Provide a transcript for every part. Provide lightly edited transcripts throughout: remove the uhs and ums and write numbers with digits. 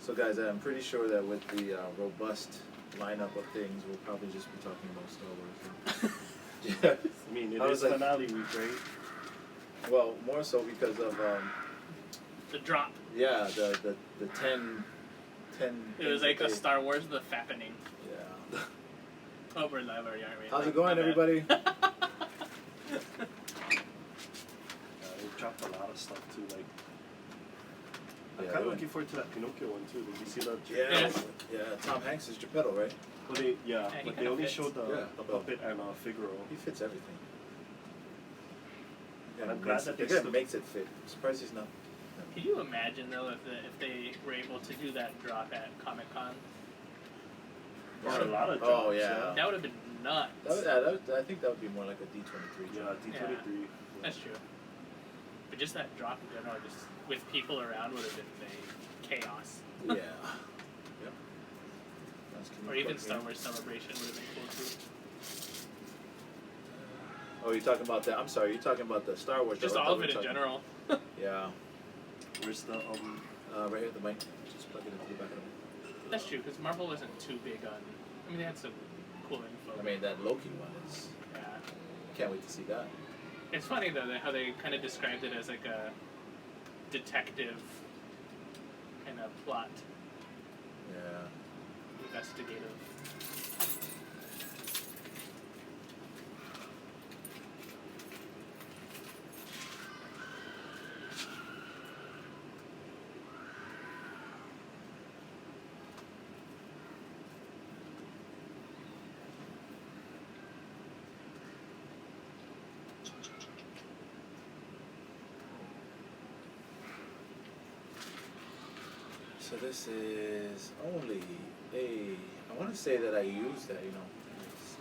So guys, I'm pretty sure that with the robust lineup of things, we'll probably just be talking about Star Wars. Yeah. I mean, it is finale week, right? Well, more so because of the drop. Yeah, the 10. It was like a Star Wars the fappening. Yeah. Oh, we're live already, aren't we? How's it going, everybody? They dropped a lot of stuff too. Like, I'm kind of looking forward to that Pinocchio one too. Did you see that? Yeah. Tom Hanks is Geppetto, right? Well, but they only showed the puppet and Figaro. He fits everything. And I'm glad that they makes it fit. I'm surprised he's not. Can you imagine though if they were able to do that drop at Comic-Con? There's a lot of drops. Oh yeah. That would have been nuts. I think that would be more like a D23. Yeah, D23. Yeah. That's true. But just that drop in general, just with people around, would have been chaos. Yeah. Yep. Or even Star Wars Celebration would have been cool too. Oh, you're talking about that? I'm sorry, you're talking about the Star Wars. Just all of it in general. Yeah. Where's the right here at the mic. Just plug it into the back of the mic. That's true, because Marvel wasn't too big on. I mean, they had some cool info. I mean, that Loki one is. Yeah. Can't wait to see that. It's funny though how they kind of described it as like a detective kind of plot. Yeah. Investigative. So this is only I want to say that I used that, it's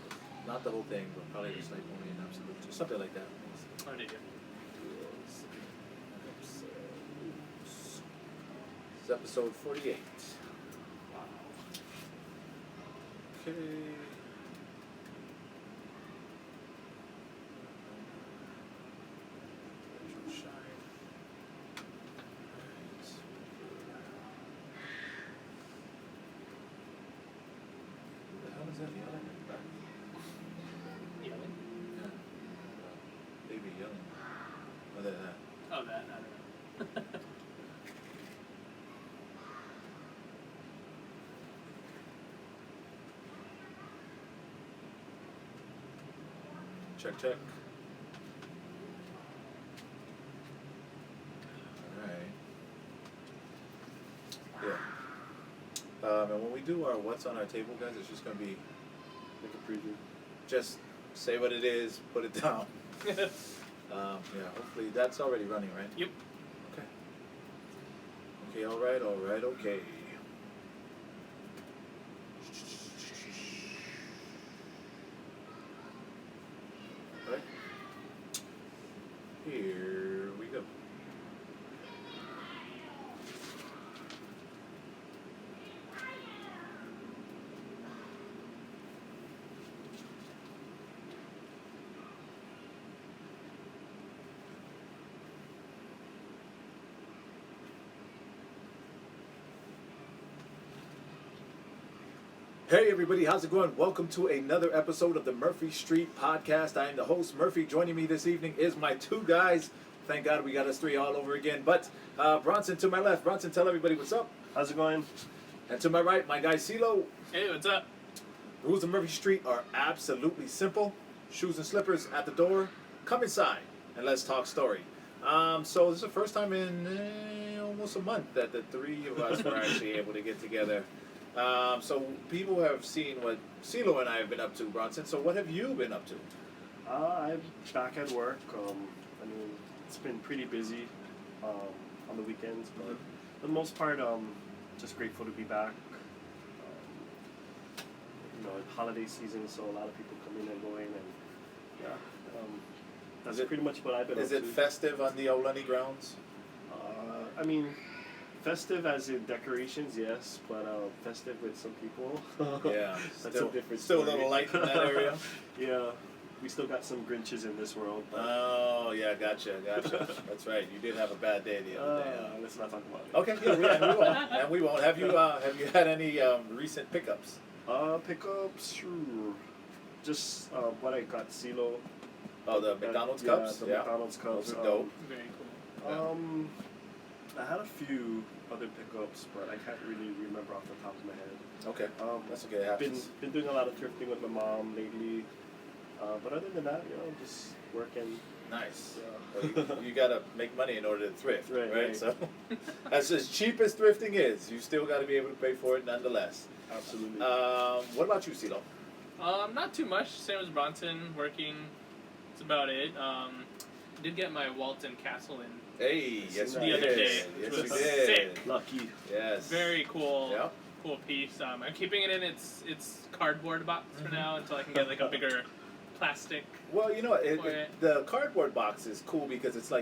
not the whole thing, but probably just like only an absolute, or something like that. Oh, did you? It's episode 48. Wow. Okay. Is that yelling in the back? Yelling? Yeah. Baby yelling. Oh, that. Oh, that. I don't know. Check. Alright. Yeah. And when we do our what's on our table, guys, it's just going to be like a preview. Just say what it is, put it down. Hopefully that's already running, right? Yep. Okay, alright, okay. Right? Here we go. Hey everybody, how's it going? Welcome to another episode of the Murphy Street Podcast. I am the host, Murphy. Joining me this evening is my two guys. Thank God we got us three all over again. But Bronson to my left. Bronson, tell everybody what's up. How's it going? And to my right, my guy CeeLo. Hey, what's up? Rules of Murphy Street are absolutely simple. Shoes and slippers at the door. Come inside and let's talk story. So this is the first time in almost a month that the three of us were actually able to get together. So people have seen what CeeLo and I have been up to, Bronson. So what have you been up to? I'm back at work. I mean, it's been pretty busy on the weekends, but for the most part, just grateful to be back. Holiday season, so a lot of people coming and going, and that's pretty much what I've been up to. Is it festive on the Ohlone grounds? I mean, festive as in decorations, yes, but festive with some people. Yeah, That's a different still story. a little light in that area. Yeah, we still got some Grinches in this world. But, Oh, yeah, gotcha. That's right. You did have a bad day the other day. let's not talk about it. Okay, yeah, and we won't. And we won't. Have you had any recent pickups? Pickups, sure. Just what I got, CeeLo. Oh, the McDonald's cups? The McDonald's cups. Those are dope. Very cool. I had a few other pickups, but I can't really remember off the top of my head. Okay, that's okay. It happens. Been doing a lot of thrifting with my mom lately, but other than that, just working. Nice. Yeah. Well, you gotta make money in order to thrift, Right. So, as cheap as thrifting is, you still gotta be able to pay for it nonetheless. Absolutely. What about you, CeeLo? Not too much. Same as Bronson, working. That's about it. Did get my Walton Castle in Hey, yes, the you other did. day, Yes, which you was did. sick. Lucky. Yes. Very cool. Yep. Cool piece. I'm keeping it in its cardboard box for now until I can get like a bigger plastic. Well, Okay. the cardboard box is cool because it's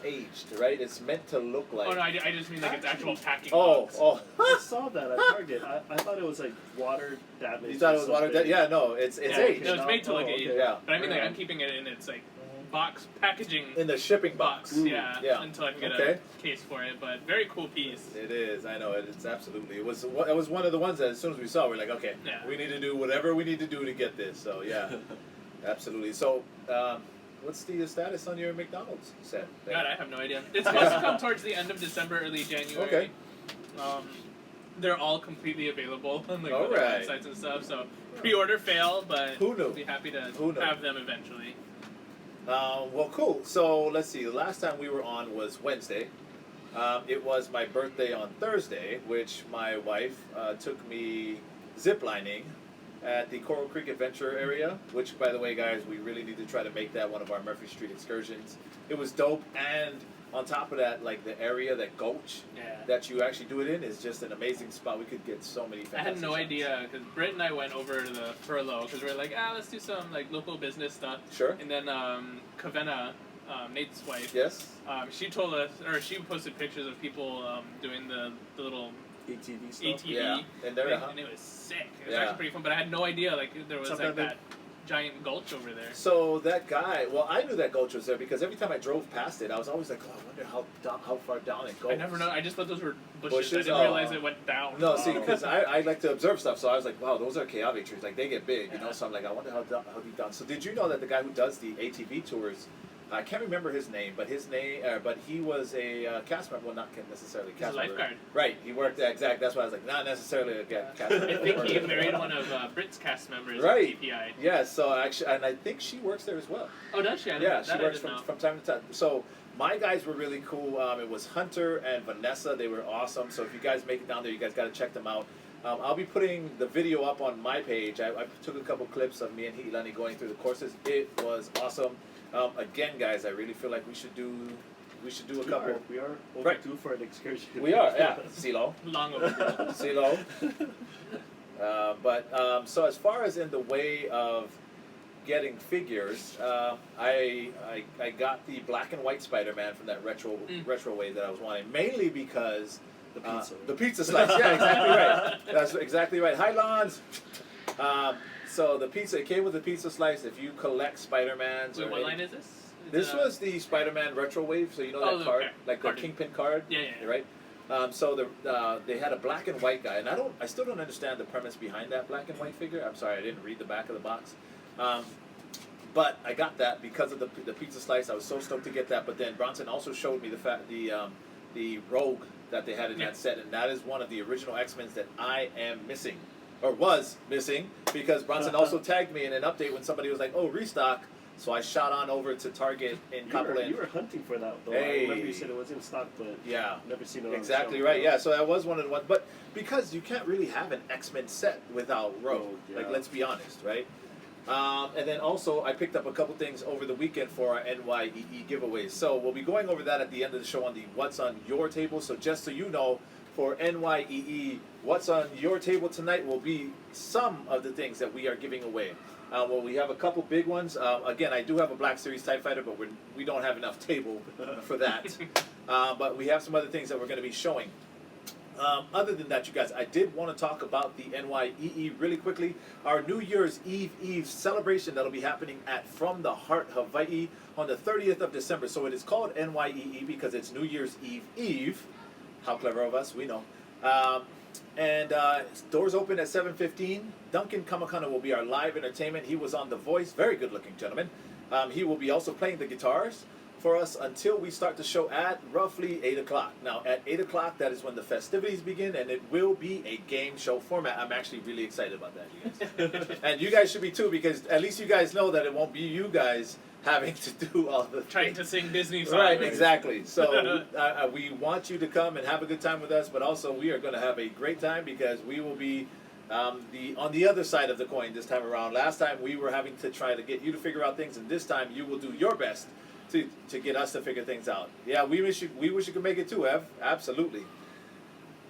aged, right? It's meant to look like. Oh no, I just mean like its actual packing Oh, box. oh. I saw that at Target. I thought it was like water damage. You thought it or was water something. Yeah, no, it's Yeah, aged. no, it's made to look Oh, aged. okay. Yeah. But I mean like I'm keeping it in its like box packaging In the shipping box. yeah, until I can get Okay. a case for it. But very cool piece. It is. I know. It's absolutely. It was one of the ones that as soon as we saw, we're like, okay, Yeah. we need to do whatever we need to do to get this. So yeah, absolutely. So, what's the status on your McDonald's set? God, I have no idea. It's supposed to come towards the end of December, early January. Okay. They're all completely available on like All the right. websites and stuff. So pre-order fail, but Who knew? I'll be happy to Who knew? have them eventually. Well, cool. So let's see. The last time we were on was Wednesday. It was my birthday on Thursday, which my wife took me ziplining at the Coral Creek Adventure area, which, by the way, guys, we really need to try to make that one of our Murphy Street excursions. It was dope, and on top of that, like the area, that gulch Yeah. that you actually do it in is just an amazing spot. We could get so many I fantastic had no shots. idea because Britt and I went over to the furlough because we were like, let's do some like local business stuff. Sure. And then Kavenna, Nate's wife, Yes? she told us, or she posted pictures of people doing the little ATV stuff. ATV Yeah. And there, thing, and it was sick. It was Yeah. actually pretty fun, but I had no idea like there was Something like like that giant gulch over there. So that guy, well, I knew that gulch was there because every time I drove past it, I was always like, oh, I wonder how far down it goes. I never know. I just thought those were bushes. Bushes? I didn't Oh. realize it went down. No, see, because I like to observe stuff, so I was like, wow, those are Keawe trees. Like, they get big, Yeah. So I'm like, I wonder how deep down. So did you know that the guy who does the ATV tours, I can't remember his name, but he was a cast member. Well, not necessarily He's cast a member. lifeguard. Right, he worked exact. That's why I was like, not necessarily a cast member. I think he married one of Britt's cast members Right. at TPI. Yeah, so actually, and I think she works there as well. Oh, does she? Yeah, she I works didn't know. from time to time. So my guys were really cool. It was Hunter and Vanessa. They were awesome. So if you guys make it down there, you guys got to check them out. I'll be putting the video up on my page. I took a couple clips of me and Hilani going through the courses. It was awesome. Again, guys, I really feel like we should do a couple. We are Right. overdue for an excursion. We are, yeah. CeeLo. Long overdue. CeeLo. So as far as in the way of getting figures, I got the black and white Spider-Man from that retro wave that I was wanting, mainly because The pizza. the pizza slice. Yeah, exactly right. That's exactly right. Hi, Lons. So the pizza, it came with the pizza slice. If you collect Spider-Mans, Wait, or what any- line is this? this was the Spider-Man retro wave. So you know that Oh, card, okay. like Card. the Kingpin card, Yeah. right? So they had a black and white guy, and I still don't understand the premise behind that black and white figure. I'm sorry, I didn't read the back of the box. But I got that because of the pizza slice. I was so stoked to get that. But then Bronson also showed me the Rogue that they had in that set, and that is one of the original X-Men that I am missing, or was missing, because Bronson also tagged me in an update when somebody was like, "Oh, restock." So I shot on over to Target in Copperland. You were hunting for that, though. Hey. I remember you said it was in stock, but Yeah. never seen it on the Exactly shelf. right. Yeah, so that was one of the ones. But because you can't really have an X-Men set without Rogue. Rogue, yeah. Like, let's be honest, right? And then also, I picked up a couple things over the weekend for our NYEE giveaways. So we'll be going over that at the end of the show on the What's on Your Table. So just so you know, for NYEE, What's on Your Table tonight will be some of the things that we are giving away. Well, we have a couple big ones. Again, I do have a Black Series TIE Fighter, but we don't have enough table for that. But we have some other things that we're going to be showing. Other than that, you guys, I did want to talk about the NYEE really quickly. Our New Year's Eve celebration that'll be happening at From the Heart, Hawaii on the 30th of December. So it is called NYEE because it's New Year's Eve. How clever of us, we know. Doors open at 7:15. Duncan Kamakana will be our live entertainment. He was on The Voice. Very good looking gentleman. He will be also playing the guitars for us until we start the show at roughly 8 o'clock. Now, at 8 o'clock, that is when the festivities begin, and it will be a game show format. I'm actually really excited about that, you guys. And you guys should be too, because at least you guys know that it won't be you guys having to do all the Trying to sing Disney songs. Right, exactly. So we want you to come and have a good time with us, but also we are going to have a great time because we will be on the other side of the coin this time around. Last time we were having to try to get you to figure out things, and this time you will do your best to get us to figure things out. Yeah, we wish you could make it too, Ev. Absolutely.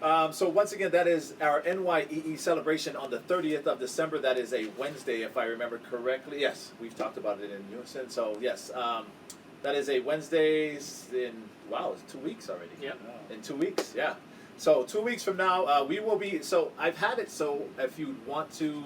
So once again, that is our NYEE celebration on the 30th of December. That is a Wednesday, if I remember correctly. Yes, we've talked about it in unison. So yes, that is a Wednesday in, wow, it's 2 weeks already. Yep. In 2 weeks, yeah. So 2 weeks from now, we will be, so I've had it so if you want to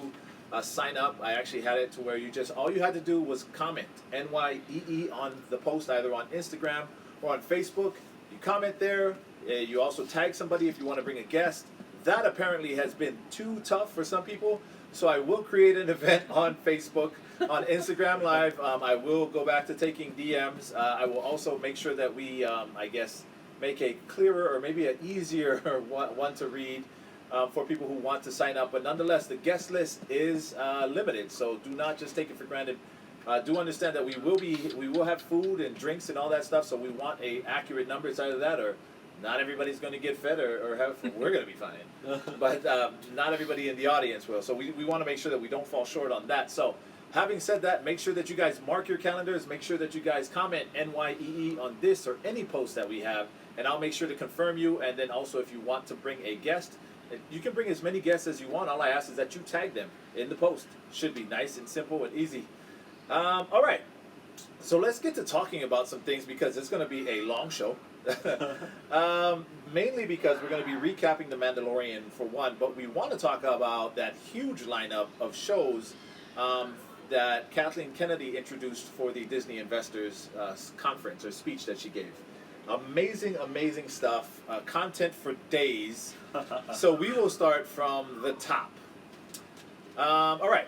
sign up, I actually had it to where all you had to do was comment NYEE on the post, either on Instagram or on Facebook. You comment there. You also tag somebody if you want to bring a guest. That apparently has been too tough for some people, so I will create an event on Facebook, on Instagram Live. I will go back to taking DMs. I will also make sure that we, I guess, make a clearer or maybe an easier one to read for people who want to sign up. But nonetheless, the guest list is limited, so do not just take it for granted. Do understand that we will have food and drinks and all that stuff, so we want a accurate number. It's either that or not everybody's going to get fed or have food. We're going to be fine. But not everybody in the audience will. So we want to make sure that we don't fall short on that. So having said that, make sure that you guys mark your calendars. Make sure that you guys comment NYEE on this or any post that we have. And I'll make sure to confirm you. And then also if you want to bring a guest, you can bring as many guests as you want. All I ask is that you tag them in the post. Should be nice and simple and easy. All right. So let's get to talking about some things because it's going to be a long show. Mainly because we're going to be recapping The Mandalorian for one, but we want to talk about that huge lineup of shows that Kathleen Kennedy introduced for the Disney Investors Conference or speech that she gave. Amazing, amazing stuff. Content for days. So we will start from the top. All right.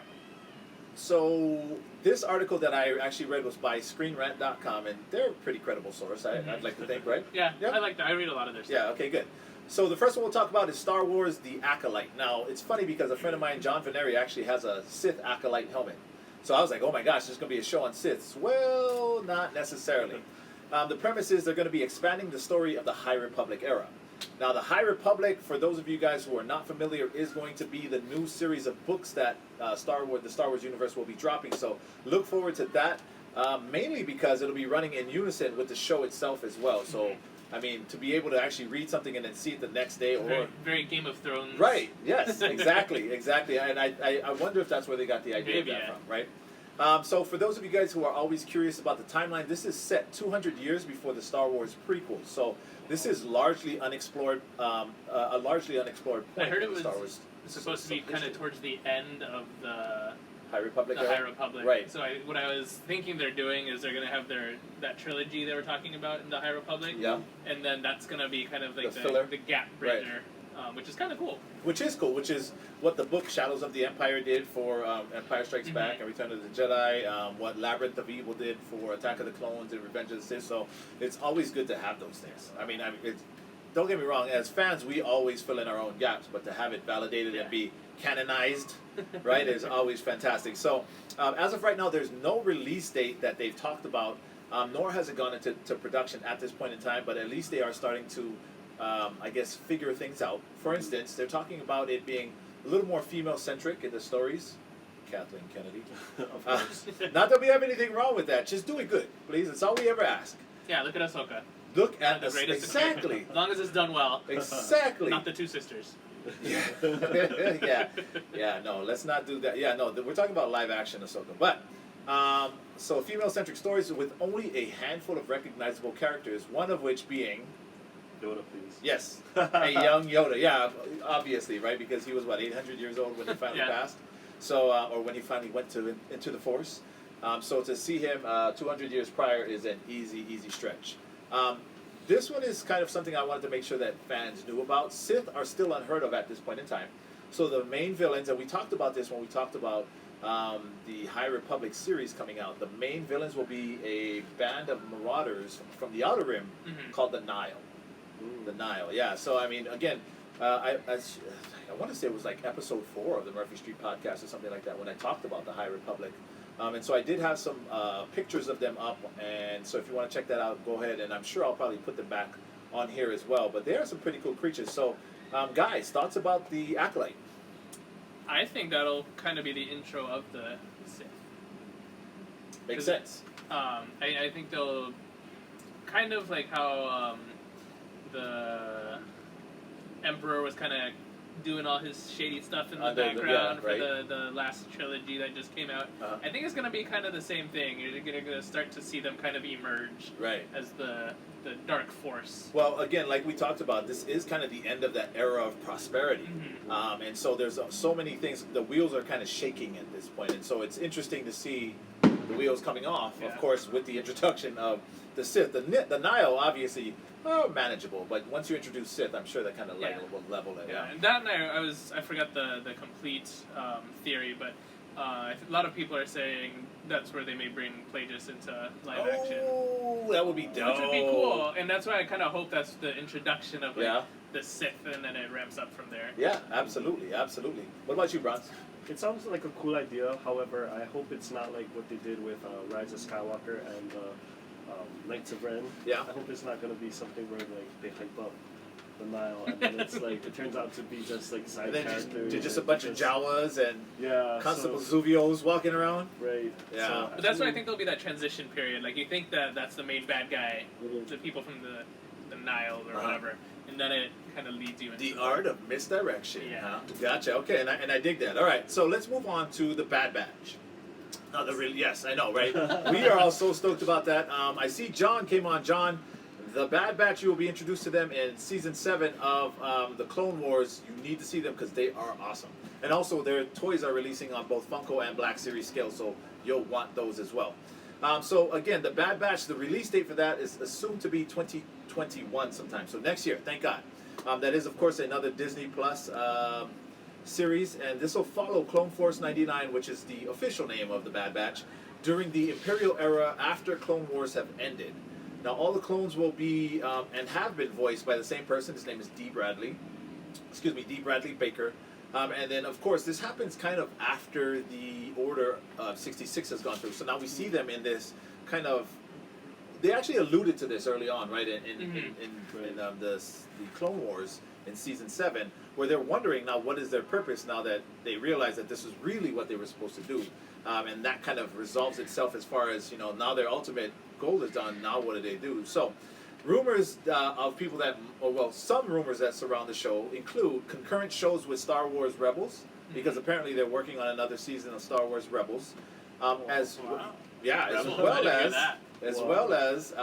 So this article that I actually read was by ScreenRant.com, and they're a pretty credible source, I'd like to think, right? Yeah, Yep. I like that. I read a lot of their stuff. Yeah, okay, good. So the first one we'll talk about is Star Wars The Acolyte. Now, it's funny because a friend of mine, John Veneri, actually has a Sith Acolyte helmet. So I was like, oh my gosh, there's going to be a show on Siths. Well, not necessarily. The premise is they're going to be expanding the story of the High Republic era. Now, the High Republic, for those of you guys who are not familiar, is going to be the new series of books that the Star Wars universe will be dropping. So look forward to that, mainly because it'll be running in unison with the show itself as well. So, I mean, to be able to actually read something and then see it the next day, or very, very Game of Thrones. Right? Yes, exactly, exactly. And I wonder if that's where they got the idea of that from, right? So for those of you guys who are always curious about the timeline, this is set 200 years before the Star Wars prequels. So this is largely unexplored, a largely unexplored point I heard it in was Star Wars. supposed to be kind of towards the end of the High Republic. High Republic. Right. So what I was thinking they're doing is they're going to have that trilogy they were talking about in the High Republic. Yeah. And then that's going to be kind of like The filler. the gap bridger, which is kind of cool. Which is cool, which is what the book Shadows of the Empire did for Empire Strikes Back and Return of the Jedi, what Labyrinth of Evil did for Attack of the Clones and Revenge of the Sith. So it's always good to have those things. I mean don't get me wrong, as fans, we always fill in our own gaps, but to have it validated and be canonized, right, is always fantastic. So as of right now, there's no release date that they've talked about, nor has it gone into production at this point in time, but at least they are starting to I guess, figure things out. For instance, they're talking about it being a little more female-centric in the stories. Kathleen Kennedy. Of course. Not that we have anything wrong with that. Just do it good, please. That's all we ever ask. Yeah, look at Ahsoka. Look at the greatest exactly. As long as it's done well. Exactly. Not the two sisters. Yeah. Yeah, no, let's not do that. Yeah, no, we're talking about live-action Ahsoka. But, so female-centric stories with only a handful of recognizable characters, one of which being Yoda, please. Yes, a young Yoda. Yeah, obviously, right? Because he was, what, 800 years old when he finally Yeah. passed? So, or when he finally went into the Force. So to see him 200 years prior is an easy stretch. This one is kind of something I wanted to make sure that fans knew about. Sith are still unheard of at this point in time. So the main villains, and we talked about this when we talked about the High Republic series coming out. The main villains will be a band of marauders from the Outer Rim called the Nile. The Nile, yeah. So I mean, again, I want to say it was like episode 4 of the Murphy Street podcast or something like that when I talked about the High Republic. And so I did have some pictures of them up, and so if you want to check that out, go ahead, and I'm sure I'll probably put them back on here as well. But they are some pretty cool creatures. So, guys, thoughts about the Acolyte? I think that'll kind of be the intro of the Sith. Makes sense. I think they'll kind of like how the Emperor was kind of doing all his shady stuff in the background for the last trilogy that just came out. I think it's going to be kind of the same thing. You're going to start to see them kind of emerge as the dark force. Well, again, like we talked about, this is kind of the end of that era of prosperity. And so there's so many things. The wheels are kind of shaking at this point. And so it's interesting to see the wheels coming off, of course, with the introduction of the Sith. The Nile, obviously, manageable. But once you introduce Sith, I'm sure that kind of will level it. Yeah, and that night, I forgot the complete theory, but a lot of people are saying that's where they may bring Plagueis into live action. Oh, that would be dope. Which would be cool, and that's why I kind of hope that's the introduction of the Sith, and then it ramps up from there. Yeah, absolutely. What about you, Bronze? It sounds like a cool idea. However, I hope it's not like what they did with Rise of Skywalker and Knights of Ren. Yeah. I hope it's not going to be something where like they hype up the Nile and then it's like it turns out to be just like side characters. Just a bunch of Jawas and Constable so, Zuvios walking around. Right. Yeah. So, but that's why I think there'll be that transition period. Like you think that that's the main bad guy, the people from the Nile or whatever, and then it kind of leads you into the art of misdirection. Yeah. Huh? Gotcha. Okay, and I dig that. All right, so let's move on to the Bad Batch. Yes, I know, right? We are all so stoked about that. I see John came on. John, the Bad Batch, you will be introduced to them in Season 7 of the Clone Wars. You need to see them because they are awesome. And also, their toys are releasing on both Funko and Black Series scale, so you'll want those as well. So, again, the Bad Batch, the release date for that is assumed to be 2021 sometime. So, next year, thank God. That is, of course, another Disney Plus series, and this will follow Clone Force 99, which is the official name of the Bad Batch, during the Imperial era after Clone Wars have ended. Now, all the clones will be and have been voiced by the same person. His name is D. Bradley Baker. And then, of course, this happens kind of after the Order of 66 has gone through. So now we see them in this kind of. They actually alluded to this early on, right, in the Clone Wars in Season 7, where they're wondering now what is their purpose now that they realize that this is really what they were supposed to do. And that kind of resolves itself as far as, now their ultimate goal is done, now what do they do? So, rumors of people that, some rumors that surround the show include concurrent shows with Star Wars Rebels, because apparently they're working on another season of Star Wars Rebels. As well as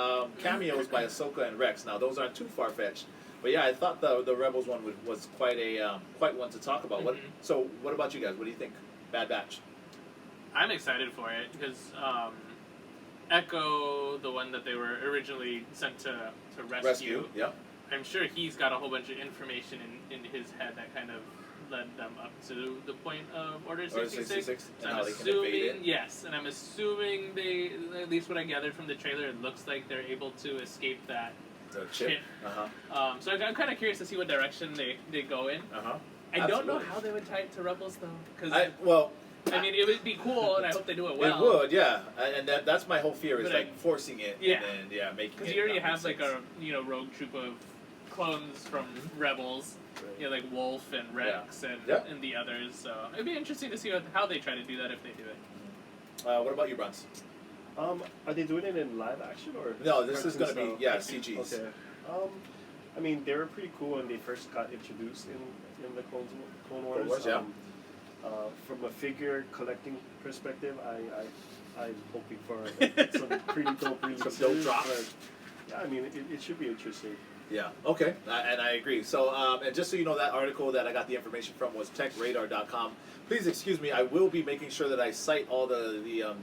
cameos by Ahsoka and Rex. Now, those aren't too far-fetched. But yeah, I thought the Rebels one was quite one to talk about. So, what about you guys? What do you think? Bad Batch. I'm excited for it because Echo, the one that they were originally sent to rescue. Yeah. I'm sure he's got a whole bunch of information in his head that kind of led them up to the point of Order 66. And how they can evade it. Yes, and I'm assuming they, at least what I gathered from the trailer, it looks like they're able to escape that chip. So I'm kind of curious to see what direction they go in. I don't know how they would tie it to Rebels though, because I mean, it would be cool, and I hope they do it well. It would, yeah, and that's my whole fear is forcing it, and making it. Because you already have like a rogue troop of clones from Rebels, like Wolf and Rex and the others. So it'd be interesting to see how they try to do that if they do it. What about you, Bruns? Are they doing it in live action or? No, this is going to be CGs. Okay. I mean, they were pretty cool when they first got introduced in the Clone Wars. From a figure collecting perspective, I'm hoping for some pretty dope releases. Some dope drops. Yeah, I mean, it should be interesting. Yeah. Okay. And I agree. So, and just so you know, that article that I got the information from was techradar.com. Please excuse me. I will be making sure that I cite all the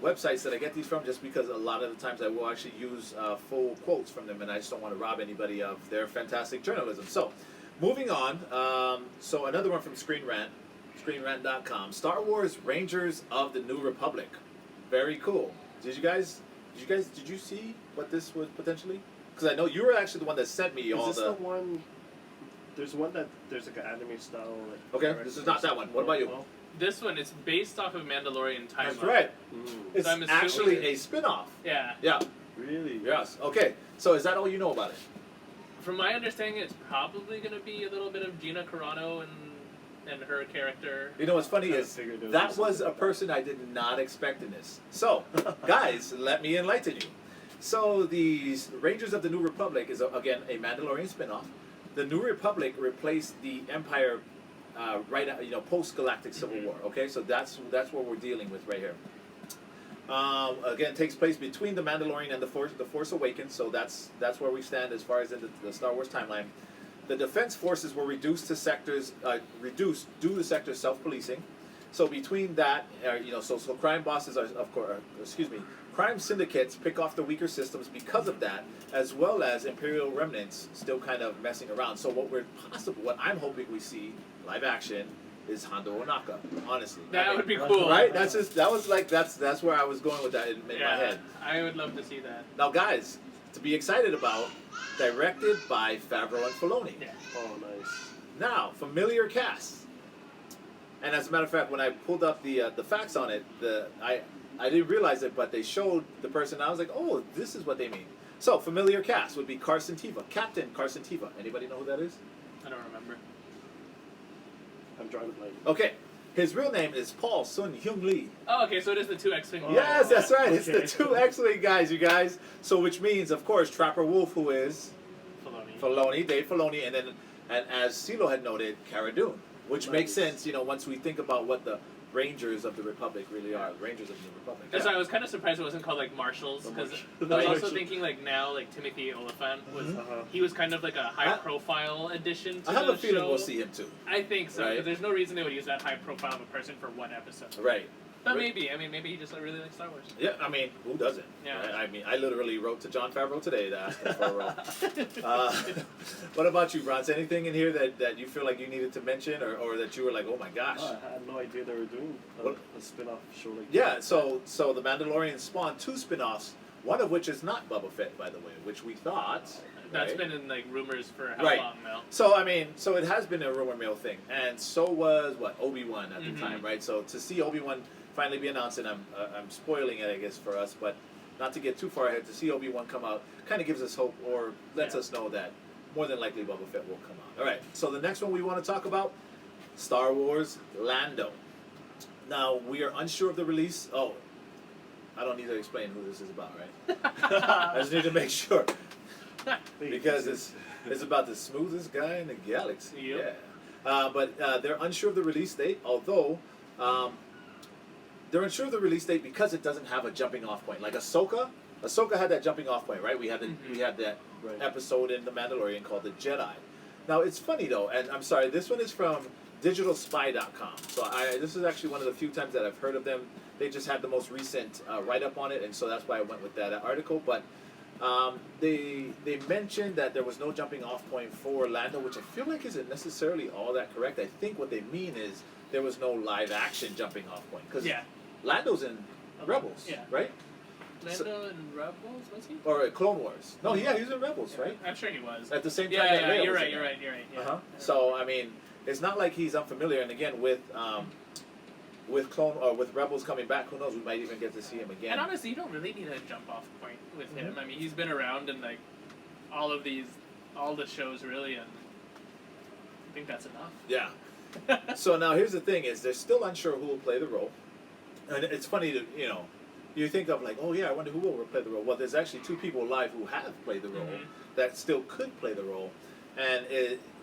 websites that I get these from, just because a lot of the times I will actually use full quotes from them, and I just don't want to rob anybody of their fantastic journalism. So, moving on. So another one from Screen Rant, ScreenRant.com. Star Wars Rangers of the New Republic. Very cool. Did you see what this was potentially? Because I know you were actually the one that sent me all Is this the one? There's one that there's like an anime style. Like, Okay, this is not that one. What about you? Well, This one is based off of Mandalorian time. That's right. mm, It's So I'm assuming actually that- a spin-off. Yeah. Yeah. really? Yes. Okay. So is that all you know about it? From my understanding, it's probably going to be a little bit of Gina Carano and her character. You know what's funny Kinda is figured it that was something a like that. person I did not expect in this. So, guys, let me enlighten you. So the Rangers of the New Republic is again a Mandalorian spin-off. The New Republic replaced the Empire post Galactic Civil War. Okay, so that's what we're dealing with right here. Again, it takes place between the Mandalorian and the Force Awakens. So that's where we stand as far as in the Star Wars timeline. The defense forces were reduced due to sectors self-policing. So between that, so crime bosses are, crime syndicates pick off the weaker systems because of that, as well as Imperial remnants still kind of messing around. So what I'm hoping we see live action is Hondo Ohnaka. Honestly, That would be cool. right? That's where I was going with that in my head. I would love to see that. Now, guys, to be excited about, directed by Favreau and Filoni. Yeah. Oh, nice. Now, familiar cast. And as a matter of fact, when I pulled up the facts on it, I didn't realize it, but they showed the person. I was like, oh, this is what they mean. So, familiar cast would be Carson Teva, Captain Carson Teva. Anybody know who that is? I don't remember. I'm drawing a blank. Okay, his real name is Paul Sun Hyung Lee. Oh, okay, so it is the two X-Wing. Oh. Yes, that's right. It's the Okay. two X-Wing guys, you guys. So, which means, of course, Trapper Wolf, who is Filoni. Dave Filoni, and as CeeLo had noted, Cara Dune, which makes Nice. sense, once we think about what the Rangers of the Republic really are. Rangers of the Republic. That's why I was kind of surprised it wasn't called like Marshals, The because Marshals. I was also Marshals. thinking like now like Timothy Oliphant was Mhm. he was kind of like a high profile addition to I have the a feeling show. we'll see him too. I think so. Right. 'Cause there's no reason they would use that high profile of a person for one episode. Right. But Right. maybe he just really likes Star Wars. Yeah, I mean, who doesn't? Yeah. Right? I mean, I literally wrote to Jon Favreau today to ask him for a role. What about you, Bronze? Anything in here that you feel like you needed to mention, or that you were like, oh my gosh? Oh, I had no idea they were doing What? a spin-off show like Yeah, that. so the Mandalorian spawned 2 spin-offs, one of which is not Boba Fett, by the way, which we thought. That's right? been in like rumors for how Right. long now? So I mean, so it has been a rumor mill thing, and so was Obi-Wan at the Mhm. time, right? So to see Obi-Wan finally be announced, and I'm spoiling it, I guess, for us, but not to get too far ahead, to see Obi-Wan come out kind of gives us hope, or lets Yeah. us know that more than likely Boba Fett will come out. All right, so the next one we want to talk about, Star Wars Lando. Now we are unsure of the release. Oh, I don't need to explain who this is about, right? I just need to make sure. Because it's about the smoothest guy in the galaxy. Yep. Yeah. But they're unsure of the release date, although they're unsure of the release date because it doesn't have a jumping off point. Like Ahsoka had that jumping off point, right? We had that Right. episode in The Mandalorian called The Jedi. Now it's funny though, and I'm sorry, this one is from digitalspy.com. So this is actually one of the few times that I've heard of them. They just had the most recent write-up on it, and so that's why I went with that article. But they mentioned that there was no jumping off point for Lando, which I feel like isn't necessarily all that correct. I think what they mean is there was no live action jumping off point, because Yeah. Lando's in Rebels, Yeah. right? Lando and Rebels, was he? Or Clone Wars. No, yeah, he was in Rebels, right? I'm sure he was. At the same time Yeah, that Leia you're was right, in you're it. right. Yeah. Uh-huh. So I mean, it's not like he's unfamiliar. And again, with Rebels coming back, who knows? We might even get to see him again. And honestly, you don't really need a jump off point with him. Mhm. I mean, he's been around in like all the shows really, and I think that's enough. Yeah. So now here's the thing: is they're still unsure who will play the role, and it's funny to you think of like, oh yeah, I wonder who will play the role. Well, there's actually 2 people live who have played the role that still could play the role, and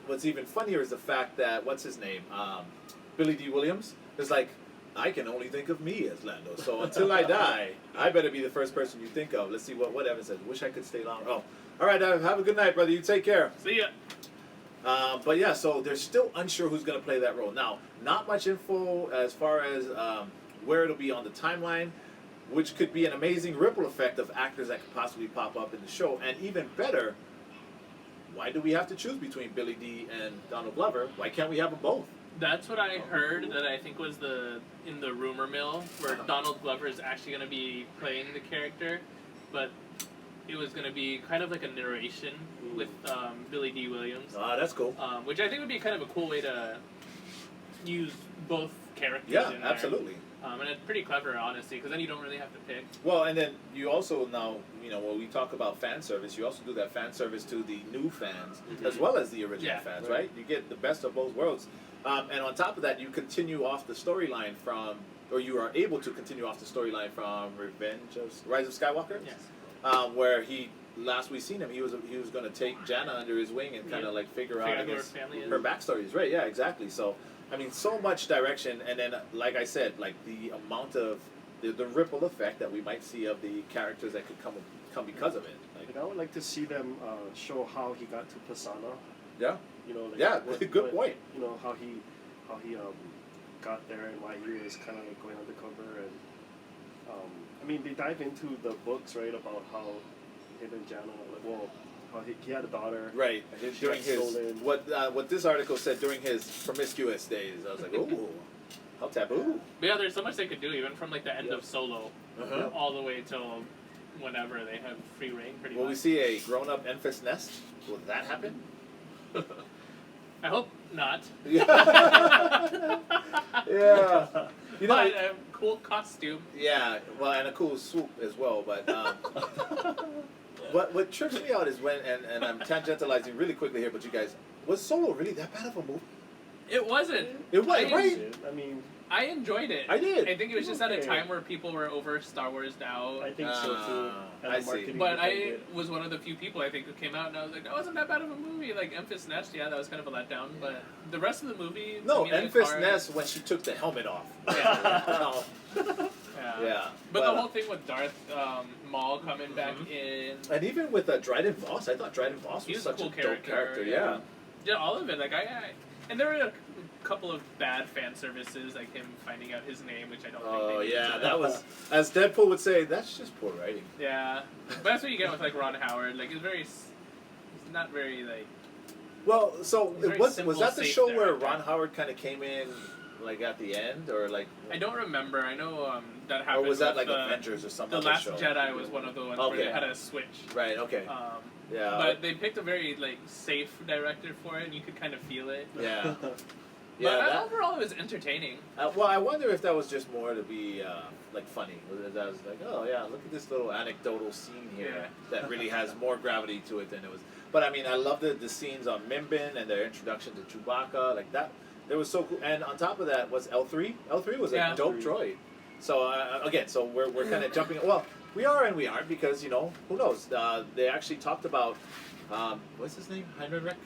what's even funnier is the fact that what's his name, Billy D. Williams, is like I can only think of me as Lando. So until I die, I better be the first person you think of. Let's see what Evan says. Wish I could stay longer. Oh, all right. Have a good night, brother. You take care. See ya. But yeah, so they're still unsure who's going to play that role. Now, not much info as far as where it'll be on the timeline, which could be an amazing ripple effect of actors that could possibly pop up in the show. And even better, why do we have to choose between Billy Dee and Donald Glover? Why can't we have them both? That's what I heard. That I think was in the rumor mill, where Donald Glover is actually going to be playing the character, but it was going to be kind of like a narration with Billy Dee Williams. Ah, that's cool. Which I think would be kind of a cool way to use both characters. Yeah, in there. absolutely. And it's pretty clever, honestly, because then you don't really have to pick. Well, and then you also now, when we talk about fan service, you also do that fan service to the new fans as well as the original fans, right? You get the best of both worlds. And on top of that, you continue off the storyline or you are able to continue off the storyline from Rise of Skywalker? Yes. Where last we seen him, he was going to take Janna under his wing and kind of like figure out her backstories, right? Yeah, exactly. So, I mean, so much direction, and then, like I said, like the amount of the ripple effect that we might see of the characters that could come because of it. Like, I would like to see them show how he got to Pasana. Yeah. Like good point. How he got there and why he was kind of like going undercover, and I mean, they dive into the books, right, about how him and Janna, how he had a daughter. Right. During his what this article said during his promiscuous days, I was like, ooh, how taboo. But yeah, there's so much they could do, even from like the end of Solo all the way till whenever they have free reign. Pretty much. Will we see a grown-up Enfys Nest? Will that happen? I hope not. Yeah. Yeah. But a cool costume. Yeah, well, and a cool swoop as well. But what trips me out is when, and I'm tangentializing really quickly here, but you guys, was Solo really that bad of a movie? It wasn't. It was, right? I mean, I enjoyed it. I did. I think it was just at a time where people were over Star Wars now. I think so too. I see. But I was one of the few people, I think, who came out and I was like, that wasn't that bad of a movie. Like, Enfys Nest, yeah, that was kind of a letdown. But the rest of the movie... No, Enfys Nest when she took the helmet off. Yeah. Yeah. But the whole thing with Darth Maul coming back in... And even with Dryden Voss, I thought Dryden Voss was such a dope character. Yeah. Yeah, all of it. Like, and there were a couple of bad fan services, like him finding out his name, which I don't think Oh, they yeah, did. that was, as Deadpool would say, that's just poor writing. Yeah. But that's what you get with, like, Ron Howard. Like, he's not very, like... Well, so was that the show where character. Ron Howard kind of came in, like, at the end, or like? I don't remember. I know that happened. Or was that with like Avengers or something? The Last Jedi was one of the ones where they had a switch. Right. Okay. Yeah. But they picked a very like safe director for it, and you could kind of feel it. Yeah. But overall, it was entertaining. Well, I wonder if that was just more to be like funny. That was like, oh yeah, look at this little anecdotal scene here that really has more gravity to it than it was. But I mean, I love the scenes on Minbin and their introduction to Chewbacca, like that. It was so cool. And on top of that was L3. L3 was a dope droid. So again, so we're kind of jumping. Well, we are and we aren't because who knows? They actually talked about what's his name? Henrik.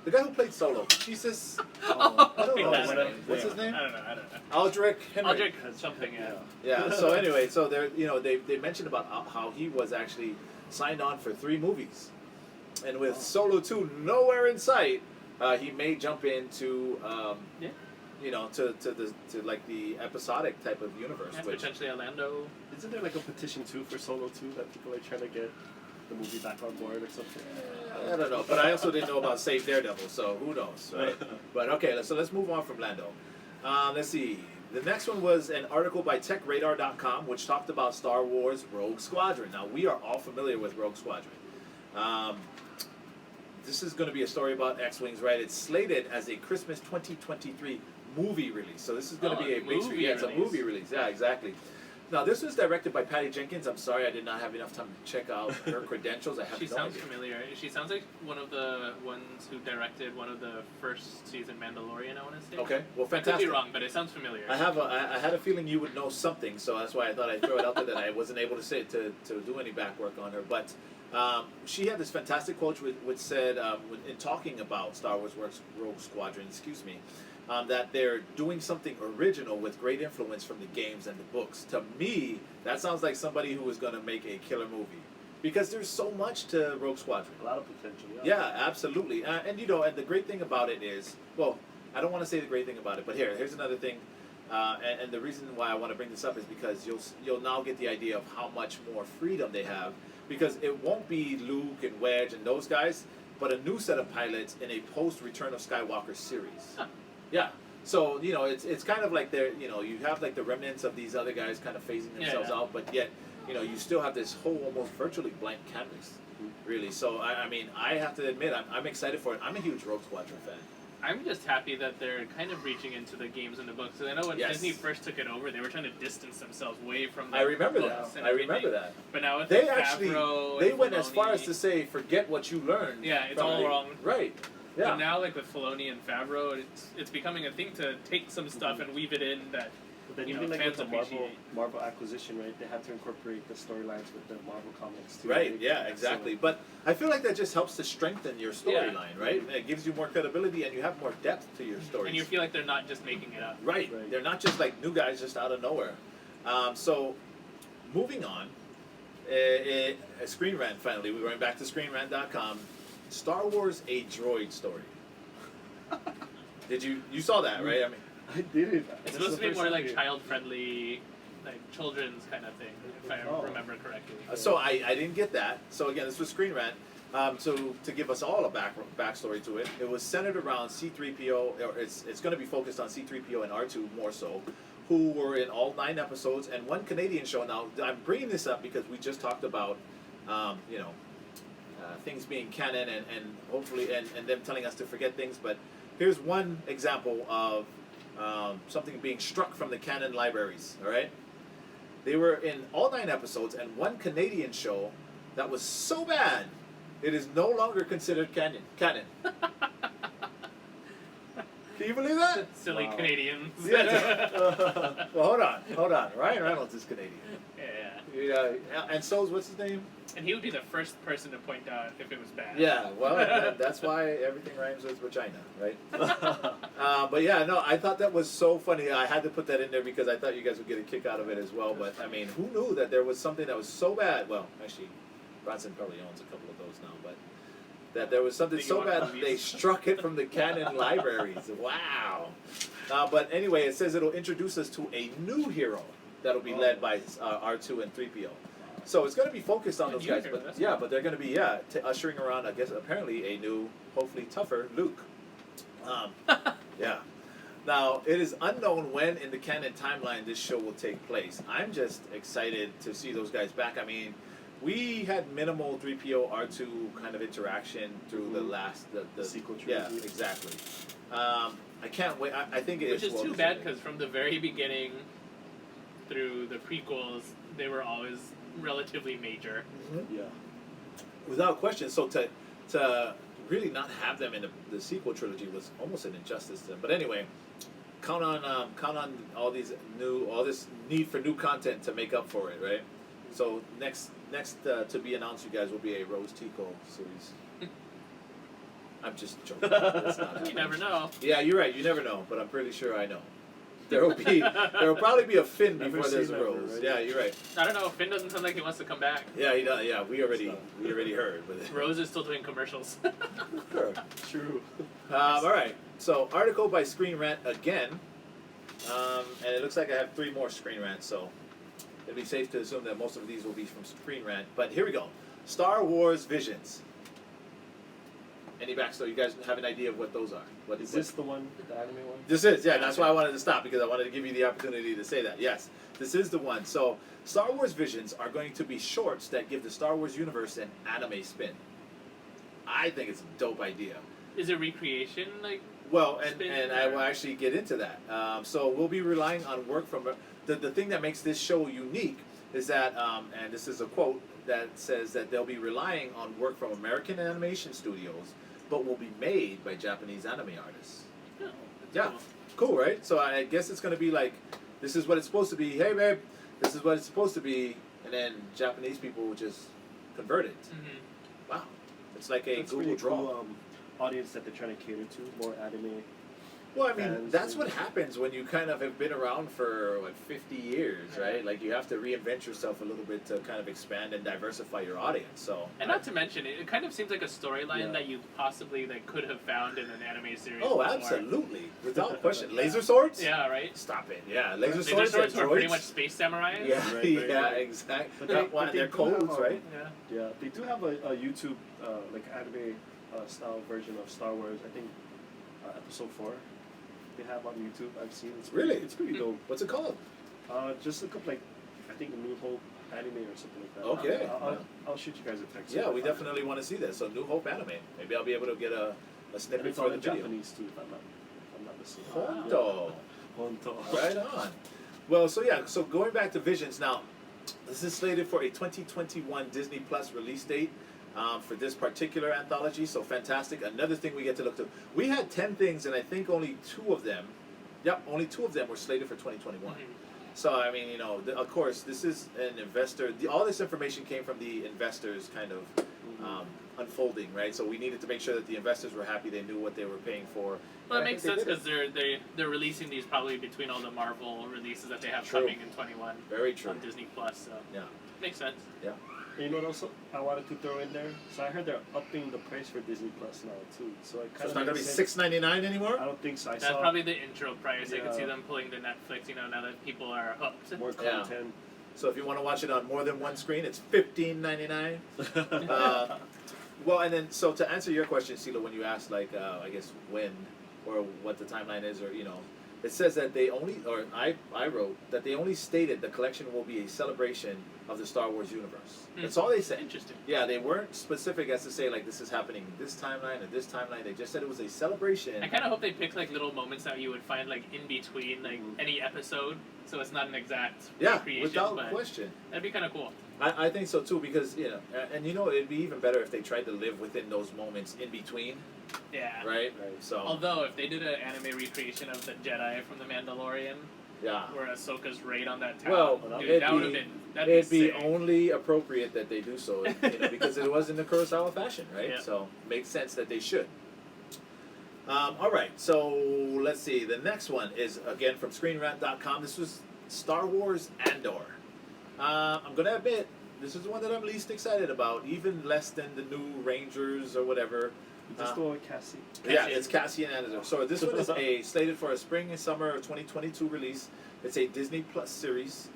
The guy who played Solo. Jesus. I don't know. What's his name? I don't know. Aldrich Henry. Aldrich something. Yeah. So anyway, so they mentioned about how he was actually signed on for 3 movies, and with Solo 2 nowhere in sight, he may jump into to like the episodic type of universe. Yeah, potentially Orlando. Isn't there like a petition too for Solo 2 that people are trying to get the movie back on board or something? I don't know, but I also didn't know about Save Daredevil, so who knows, right? But okay, so let's move on from Lando. Let's see. The next one was an article by TechRadar.com, which talked about Star Wars Rogue Squadron. Now, we are all familiar with Rogue Squadron. This is going to be a story about X-Wings, right? It's slated as a Christmas 2023 movie release. So this is going to be a big release. Yeah, it's a movie release. Yeah, exactly. Now, this was directed by Patty Jenkins. I'm sorry I did not have enough time to check out her credentials. She sounds familiar. She sounds like one of the ones who directed one of the first season Mandalorian, I want to say. Okay, well, fantastic. Could be wrong, but it sounds familiar. I had a feeling you would know something, so that's why I thought I'd throw it out there that I wasn't able to do any back work on her. But she had this fantastic quote which said, in talking about Star Wars Rogue Squadron, that they're doing something original with great influence from the games and the books. To me, that sounds like somebody who is going to make a killer movie. Because there's so much to Rogue Squadron. A lot of potential, Yeah, absolutely. And you know, and the great thing about it is, well, I don't want to say the great thing about it, but here's another thing. And the reason why I want to bring this up is because you'll now get the idea of how much more freedom they have. Because it won't be Luke and Wedge and those guys, but a new set of pilots in a post-Return of Skywalker series. Huh. Yeah. So, you know, it's kind of like they're, you know, you have like the remnants of these other guys kind of phasing themselves out, but yet, you know, you still have this whole almost virtually blank canvas, really. So, I mean, I have to admit, I'm excited for it. I'm a huge Rogue Squadron fan. I'm just happy that they're kind of reaching into the games and the books. Because I know when Disney first took it over, they were trying to distance themselves away from the I remember books that. and I remember that. But now with They like actually, Favreau they and went as far Filoni- as to say, forget what you learned. Yeah, it's from all the-" wrong. Right. Yeah. But now, like with Filoni and Favreau, it's becoming a thing to take some stuff and weave it in that. But then You know, even like fans with the appreciate. Marvel acquisition, right? They have to incorporate the storylines with the Marvel comics too. Right, yeah, exactly. So, But I feel like that just helps to strengthen your storyline, right? It gives you more credibility and you have more depth to your stories. And you feel like they're not just making it up. Right. Right. They're not just like new guys just out of nowhere. So, moving on, Screen Rant finally. We're going back to ScreenRant.com. Star Wars: A Droid Story. Did you saw that, right? I mean, I did it. It's supposed to be more like child-friendly, like children's kind of thing, if I remember correctly. so I didn't get that. So again, this was Screen Rant. So to give us all a backstory to it, it was centered around C-3PO, or it's going to be focused on C-3PO and R2 more so, who were in all 9 episodes and one Canadian show. Now I'm bringing this up because we just talked about, you know, things being canon and hopefully and them telling us to forget things. But here's one example of something being struck from the canon libraries. All right, they were in all 9 episodes and one Canadian show that was so bad it is no longer considered canon. Can you believe that? Silly Wow. Canadians. Well, hold on. Ryan Reynolds is Canadian. Yeah. Yeah, and so's what's his name? And he would be the first person to point out if it was bad. Yeah, well, that's why everything rhymes with vagina, right? But yeah, no, I thought that was so funny. I had to put that in there because I thought you guys would get a kick out of it as well. But I mean, who knew that there was something that was so bad? Well, actually, Bronson probably owns a couple of those now, but that there was something so bad they struck it from the canon libraries. Wow. But anyway, it says it'll introduce us to a new hero that'll be led by R2 and 3PO. So it's going to be focused on those guys, but but they're going to be ushering around, I guess, apparently a new, hopefully tougher Luke. Yeah. Now it is unknown when in the canon timeline this show will take place. I'm just excited to see those guys back. I mean, we had minimal 3PO R2 kind of interaction through the last the sequel Yeah, trilogy. exactly. I can't wait. I think it Which is well too bad deserved. because from the very beginning through the prequels, they were always relatively major. Yeah. Without question. So to really not have them in the sequel trilogy was almost an injustice to them. But anyway, count on all this need for new content to make up for it, right? So next to be announced, you guys, will be a Rose Tico series. I'm just joking. That's not You happening. never know. Yeah, you're right. You never know, but I'm pretty sure I know. There will probably be a Finn Never before there's say a never, Rose. right? Yeah, you're right. I don't know. Finn doesn't sound like he wants to come back. Yeah, he does. Yeah, we already heard. But Rose is still doing commercials. sure. True. All right. So article by Screen Rant again, and it looks like I have 3 more Screen Rants. So it'd be safe to assume that most of these will be from Screen Rant. But here we go. Star Wars Visions. Any backstory? You guys have an idea of what those are? What Is this the one, the anime one? This is, yeah, that's why I wanted to stop, because I wanted to give you the opportunity to say that. Yes, this is the one. So, Star Wars Visions are going to be shorts that give the Star Wars universe an anime spin. I think it's a dope idea. Is it recreation? Like, Well, spin, and I will actually get into that. So, we'll be relying on work from... The thing that makes this show unique is that, and this is a quote that says that they'll be relying on work from American animation studios, but will be made by Japanese anime artists. no. That's Yeah. cool. Cool, right? So I guess it's going to be like, this is what it's supposed to be. Hey, babe, this is what it's supposed to be. And then Japanese people will just convert it. Mm-hmm. Wow. It's like a That's Google really Draw. cool, audience that they're trying to cater to, more anime Well, I mean, fans that's and- what happens when you kind of have been around for, 50 years, right? Like, you have to reinvent yourself a little bit to kind of expand and diversify your audience, so... And not to mention, it kind of seems like a storyline Yeah. that you possibly could have found in an anime series. Oh, before. absolutely. Without question. Laser swords? Yeah, right? Stop it. Yeah, laser Laser swords swords and were pretty droids? much space samurai. Yeah, Right, yeah, right. exactly. But They're they do codes, have, right? Yeah. Yeah, they do have a YouTube anime style version of Star Wars. I think episode 4. They have on YouTube. I've seen. Really? It's pretty dope. What's it called? Just look up I think a New Hope anime or something like that. Okay. I'll shoot you guys a text. Yeah, we definitely want to see that. So, New Hope anime. Maybe I'll be able to get a And snippet it's for all the in video. Japanese too, if I'm not mistaken. Hondo. Honto. Right on. Well, so going back to Visions now, this is slated for a 2021 Disney Plus release date for this particular anthology. So fantastic! Another thing we get to look to. We had 10 things, and I think only 2 of them. Yep, only 2 of them were slated for 2021. Mhm. So I mean, of course, this is an investor. All this information came from the investors, kind of. Unfolding, right? So we needed to make sure that the investors were happy, they knew what they were paying for. Well, it And I makes think sense they did because they're releasing these probably between all the Marvel releases that they have True. coming in 21 Very true. on Disney Plus. So Yeah. makes sense. And you know what also I wanted to throw in there? So I heard they're upping the price for Disney Plus now too. So it So kind it's of not gonna be sense. $6.99 anymore. I don't think so. I That's saw probably the intro price. I could see Yeah. them pulling the Netflix. Now that people are hooked. more Yeah. content. So if you want to watch it on more than one screen, it's $15.99. Well, and then so to answer your question, CeeLo, when you asked I guess when or what the timeline is, or it says that they only, or I wrote that they only stated the collection will be a celebration of the Star Wars universe. That's all they said. Interesting. Yeah, they weren't specific as to say this is happening in this timeline or this timeline. They just said it was a celebration. I kind of hope they pick little moments that you would find in between any episode, so it's not an exact Yeah, recreation. without but question. that'd be kind of cool. I think so too, because and it'd be even better if they tried to live within those moments in between, Yeah. right? Right. So Although if they did an anime recreation of the Jedi from the Mandalorian, yeah, where Ahsoka's raid on that town, well, dude, that would have been that'd be sick. only appropriate that they do so, because it was in the Kurosawa fashion, right? Yeah. So makes sense that they should. All right, so let's see. The next one is again from ScreenRant.com. This was Star Wars Andor. I'm gonna admit this is the one that I'm least excited about, even less than the new Rangers or whatever. Is this the one with Cassie? Yeah, it's Cassian Andor. So this one is slated for a spring and summer of 2022 release. It's a Disney Plus series.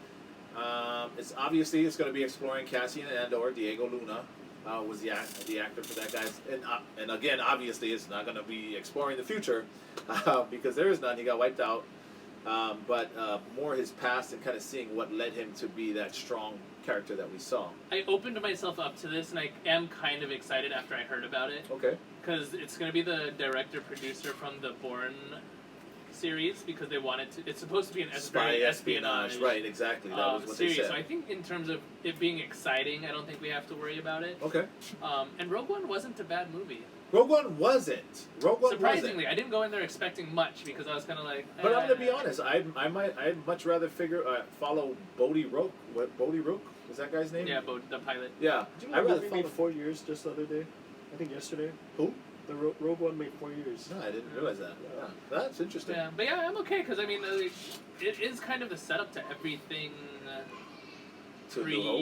It's going to be exploring Cassian Andor. Diego Luna was the actor for that, guys. And again, obviously, it's not going to be exploring the future because there is none. He got wiped out. But more his past and kind of seeing what led him to be that strong character that we saw. I opened myself up to this, and I am kind of excited after I heard about it. Okay. Because it's going to be the director-producer from the Bourne series, because they wanted to... It's supposed to be an espionage Right, exactly. That was what series. they said. So I think in terms of it being exciting, I don't think we have to worry about it. Okay. And Rogue One wasn't a bad movie. Rogue One wasn't. Surprisingly, I didn't go in there expecting much, because I was kind of like... But I'm gonna be honest. I'd much rather follow Bodhi Rook. What Bodhi Rook was that guy's name? Yeah, but the pilot. Yeah. Did you I'd know rather we follow. made 4 years just the other day? I think yesterday. Who? The Rogue One made 4 years. No, I didn't realize that. Yeah. That's interesting. Yeah, but yeah, I'm okay, because I mean, it is kind of the setup to everything To New Hope.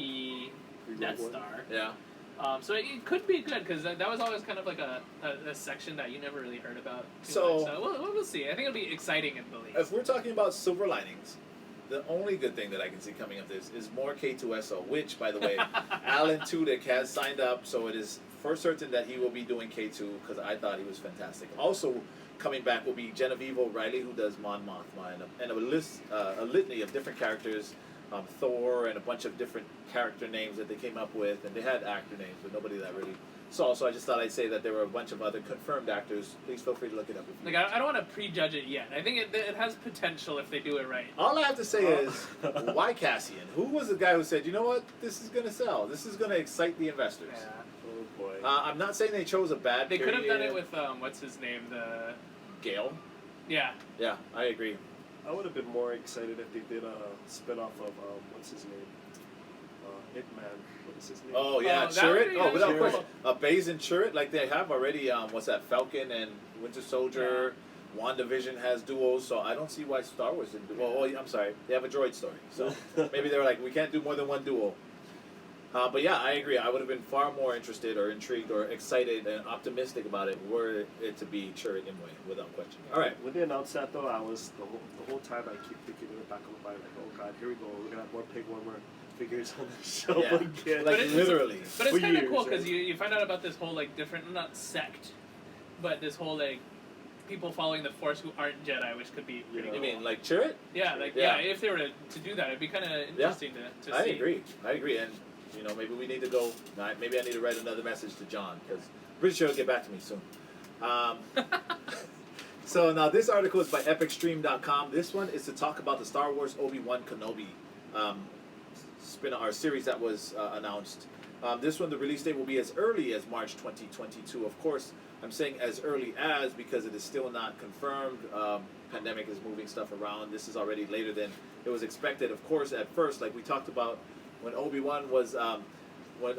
pre-Death Rogue One. Star. Yeah. So it could be good, because that was always kind of like a section that you never really heard about too So- much. So we'll see. I think it'll be exciting at the least. If we're talking about silver linings, the only good thing that I can see coming up is more K2SO, which, by the way, Alan Tudyk has signed up, so it is for certain that he will be doing K2, because I thought he was fantastic. Also coming back will be Genevieve O'Reilly, who does Mon Mothma, and a litany of different characters, Thor, and a bunch of different character names that they came up with, and they had actor names, but nobody that really saw. So I just thought I'd say that there were a bunch of other confirmed actors. Please feel free to look it up if you Like I don't want to prejudge it yet. I think it has potential if they do it right. All I have to say is, why Cassian? Who was the guy who said, you know what, this is going to sell. This is going to excite the investors. Yeah. Oh boy. I'm not saying they chose a bad They could have done it period. with what's his name? Gale. Yeah. Yeah, I agree. I would have been more excited if they did a spin-off of what's his name? Hitman. What is his name? Oh, yeah, Oh, that would Chirrut. be Oh, without Chirrut. question. Baze and Chirrut, like they have already, what's that, Falcon and Winter Soldier, WandaVision has duos, so I don't see why Star Wars didn't do. Well, I'm sorry, they have a droid story, so maybe they were like, we can't do more than one duo. But yeah, I agree. I would have been far more interested or intrigued or excited and optimistic about it were it to be Chirrut Imwe, without question. All right. When they announced that, though, I was the whole time I keep thinking in the back of my mind, like, oh god, here we go. We're gonna have more pig warmer figures on the show again. Like literally. But it's kind of cool right? because you find out about this whole like different, not sect, but this whole like people following the Force who aren't Jedi, which could be pretty Yeah. You cool. mean like Chirrut? Yeah, like Yeah. if they were to do that, it'd be kind of interesting to I see. agree, and you know maybe we need to go. Maybe I need to write another message to John because I'm pretty sure he'll get back to me soon. So now this article is by EpicStream.com. This one is to talk about the Star Wars Obi-Wan Kenobi spin-off series that was announced. This one, the release date will be as early as March 2022. Of course, I'm saying as early as because it is still not confirmed. Pandemic is moving stuff around. This is already later than it was expected. Of course, at first, like we talked about when Obi-Wan was when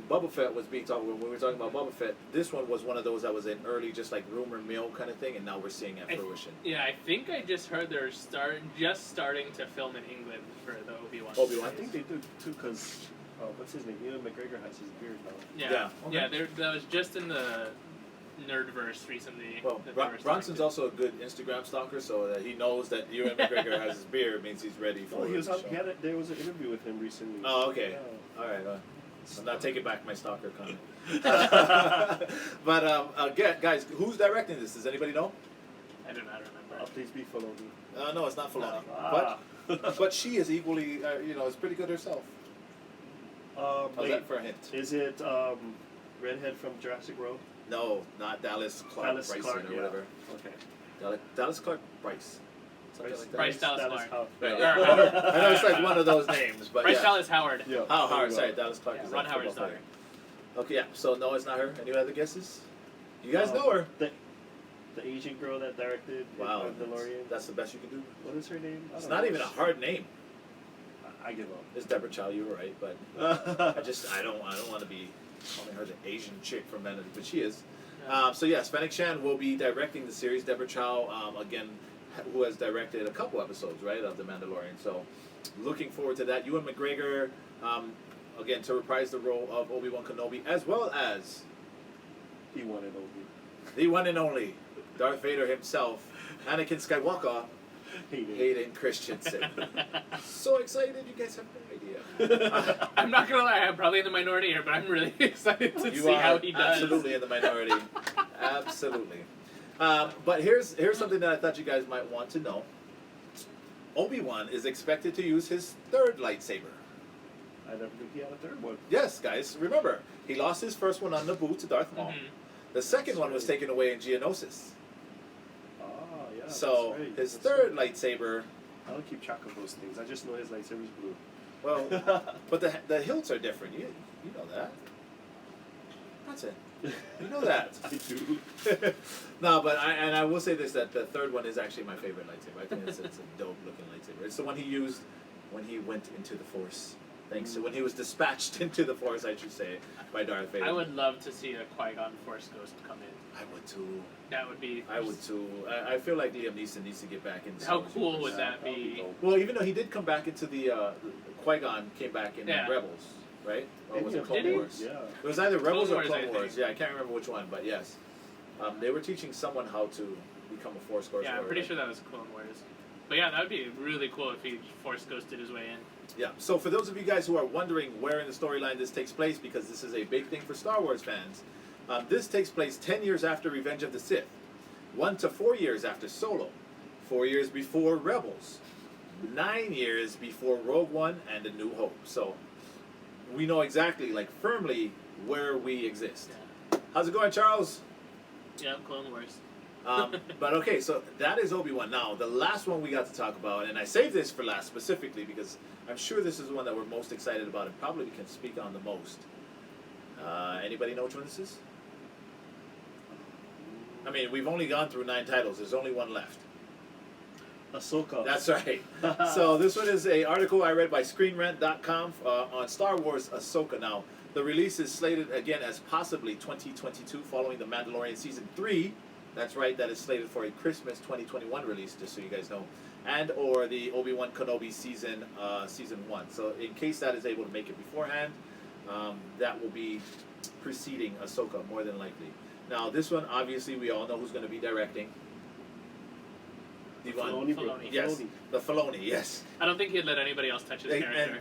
Boba Fett was being talked when we were talking about Boba Fett, this one was one of those that was an early, just like rumor mill kind of thing, and now we're seeing at fruition. Yeah, I think I just heard they're starting to film in England for the Obi-Wan. I think they do too, because what's his name? Ewan McGregor has his beard now. Yeah, Yeah. yeah. That was just in the Nerdverse recently. Well, that they were Bronson's starting also a good Instagram stalker, so that he knows that Ewan McGregor has his beard means he's ready for Well, the show. there was an interview with him recently. Oh, okay. Yeah. All right. I'm not taking back my stalker comment. But again, guys, who's directing this? Does anybody know? I don't remember. Please be Filoni. No, it's not Filoni. Ah. But she is equally, is pretty good herself. How's that for a hint? Is it redhead from Jurassic World? No, not Dallas Clark Bryson or whatever. Okay. Dallas Clark Bryce. Something like that. Bryce Dallas Howard. Howard. Right, Yeah. I know it's like one of those names, but Bryce yeah. Dallas Howard. Yeah. Oh, Howard, sorry, Dallas Clark Yeah, is Ron a Howard's football daughter. player. Okay, yeah, so no, it's not her. Any other guesses? You guys know her. The Asian girl that directed Wow, Mandalorian. that's the best you can do. What is her name? It's not even a hard name. I give up. It's Deborah Chow, you were right, but I don't want to be calling her the Asian chick from Mandalorian, but she is. So yes, Fennec Shan will be directing the series. Deborah Chow, again, who has directed a couple episodes, right, of The Mandalorian. So looking forward to that. Ewan McGregor, again, to reprise the role of Obi-Wan Kenobi, as well as He wanted Obi. the one and only Darth Vader himself, Anakin Skywalker, Hayden Christensen. So excited, you guys have no idea. I'm not gonna lie, I'm probably in the minority here, but I'm really excited to You see are how he does. absolutely in the minority. Absolutely. But here's something that I thought you guys might want to know. Obi-Wan is expected to use his third lightsaber. I never knew he had a third one. Yes, guys, remember, he lost his first one on Naboo to Darth Maul. Mhm. The second one was taken away in Geonosis. Ah, yeah. So that's right. his That's third right. lightsaber, I don't keep track of those things. I just know his lightsaber's blue. well, but the hilts are different. You know that. That's it. You know that. I do. No, but I will say this, that the third one is actually my favorite lightsaber. I think it's a dope looking lightsaber. It's the one he used when he went into the Force. Thanks to when he was dispatched into the Force, I should say, by Darth Vader. I would love to see a Qui-Gon Force Ghost come in. I would too. That would be. I would too. I feel like Liam Neeson needs to get back into How Star Wars cool universe. would that be? Well, even though he did come back into the Qui-Gon came back in Yeah. Rebels, right? Or was it Did Clone he? Wars? Yeah. It was either Rebels Clone or Wars, I Clone think. Wars. Yeah, I can't remember which one, but yes. They were teaching someone how to become a Force Ghost. Yeah, I'm pretty sure that was Clone Wars. But yeah, that would be really cool if he Force Ghosted his way in. Yeah, so for those of you guys who are wondering where in the storyline this takes place, because this is a big thing for Star Wars fans, this takes place 10 years after Revenge of the Sith, 1 to 4 years after Solo, 4 years before Rebels, 9 years before Rogue One and A New Hope. So we know exactly, like firmly, where we exist. Yeah. How's it going, Charles? Yeah, Clone Wars. But okay, so that is Obi-Wan. Now, the last one we got to talk about, and I saved this for last specifically because I'm sure this is the one that we're most excited about and probably can speak on the most. Anybody know which one this is? I mean, we've only gone through 9 titles. There's only one left. Ahsoka. That's right. So this one is an article I read by ScreenRant.com on Star Wars Ahsoka. Now, the release is slated again as possibly 2022 following the Mandalorian Season 3 That's right. That is slated for a Christmas 2021 release, just so you guys know, and or the Obi-Wan Kenobi season 1. So in case that is able to make it beforehand, that will be preceding Ahsoka more than likely. Now this one, obviously, we all know who's going to be directing. Filoni. Yes, the Filoni. Yes. I don't think he'd let anybody else touch his character.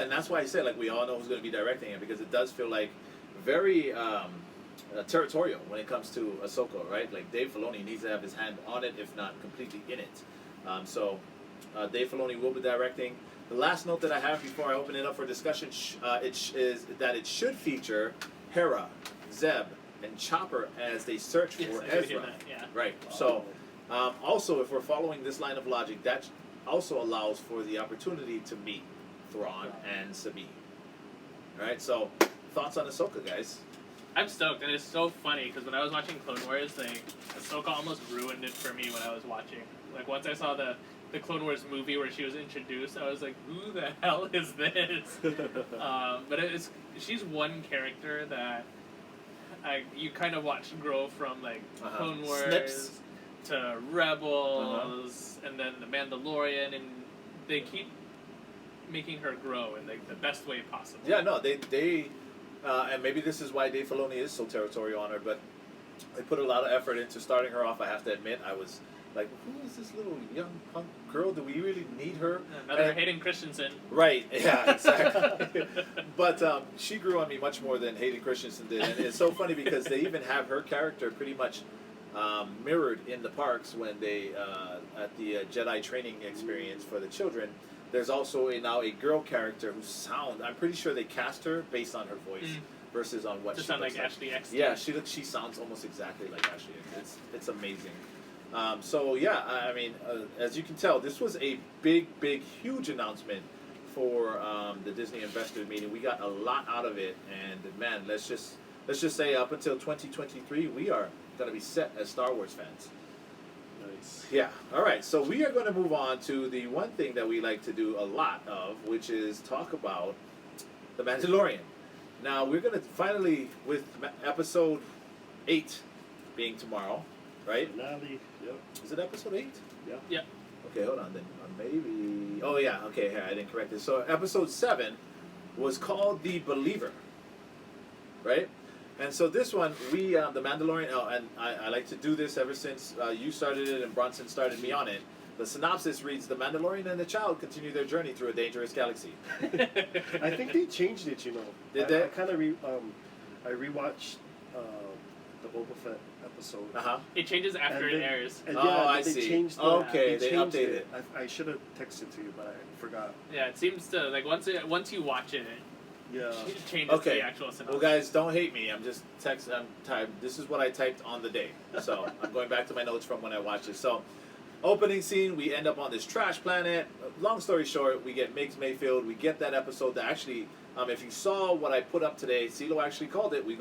And that's why I said, like, we all know who's going to be directing it, because it does feel like very territorial when it comes to Ahsoka, right? Like, Dave Filoni needs to have his hand on it, if not completely in it. So Dave Filoni will be directing. The last note that I have before I open it up for discussion is that it should feature Hera, Zeb, and Chopper as they search for Ezra. Yeah. Right. So. Also, if we're following this line of logic, that also allows for the opportunity to meet Thrawn and Sabine. Alright, so thoughts on Ahsoka, guys? I'm stoked, and it's so funny, because when I was watching Clone Wars, like, Ahsoka almost ruined it for me when I was watching. Like, once I saw the Clone Wars movie where she was introduced, I was like, who the hell is this? But she's one character that you kind of watch grow from, like, Clone Wars... Snips. To Rebels, and then the Mandalorian, and they keep making her grow in like the best way possible. Yeah, no, they and maybe this is why Dave Filoni is so territorial on her, but they put a lot of effort into starting her off. I have to admit, I was like, who is this little young punk girl? Do we really need her? Another Hayden Christensen. Right, yeah, exactly. But she grew on me much more than Hayden Christensen did, and it's so funny because they even have her character pretty much mirrored in the parks when they at the Jedi training experience for the children. There's also now a girl character who I'm pretty sure they cast her based on her voice versus on what she sound looks like Ashley X. Yeah, she sounds almost exactly like Ashley X. It's amazing. So yeah, I mean, as you can tell, this was a big, huge announcement for the Disney investor meeting. We got a lot out of it, and man, let's just say up until 2023, we are going to be set as Star Wars fans. Nice. Yeah. All right. So we are going to move on to the one thing that we like to do a lot of, which is talk about The Mandalorian. Now, we're going to finally, with episode 8 being tomorrow, right? Finale. Yep. Is it episode 8? Yeah. Yeah. Okay, hold on then. Maybe... Oh, yeah. Okay, here, I didn't correct this. So episode 7 was called The Believer, right? And so this one, we, the Mandalorian, and I like to do this ever since you started it and Bronson started me on it. The synopsis reads, The Mandalorian and the child continue their journey through a dangerous galaxy. I think they changed it, you know. Did they? I kind of I rewatched the Boba Fett episode. Uh-huh. It changes after it airs. And Oh, I they see. changed the, Okay, they changed updated it. I should have texted to you, but I forgot. Yeah, it seems to, like, once you watch it, Yeah. it changes Okay. the actual synopsis. Well, guys, don't hate me. I'm just texting. This is what I typed on the day. So I'm going back to my notes from when I watched it. So, opening scene, we end up on this trash planet. Long story short, we get Migs Mayfield. We get that episode that actually, if you saw what I put up today, CeeLo actually called it. We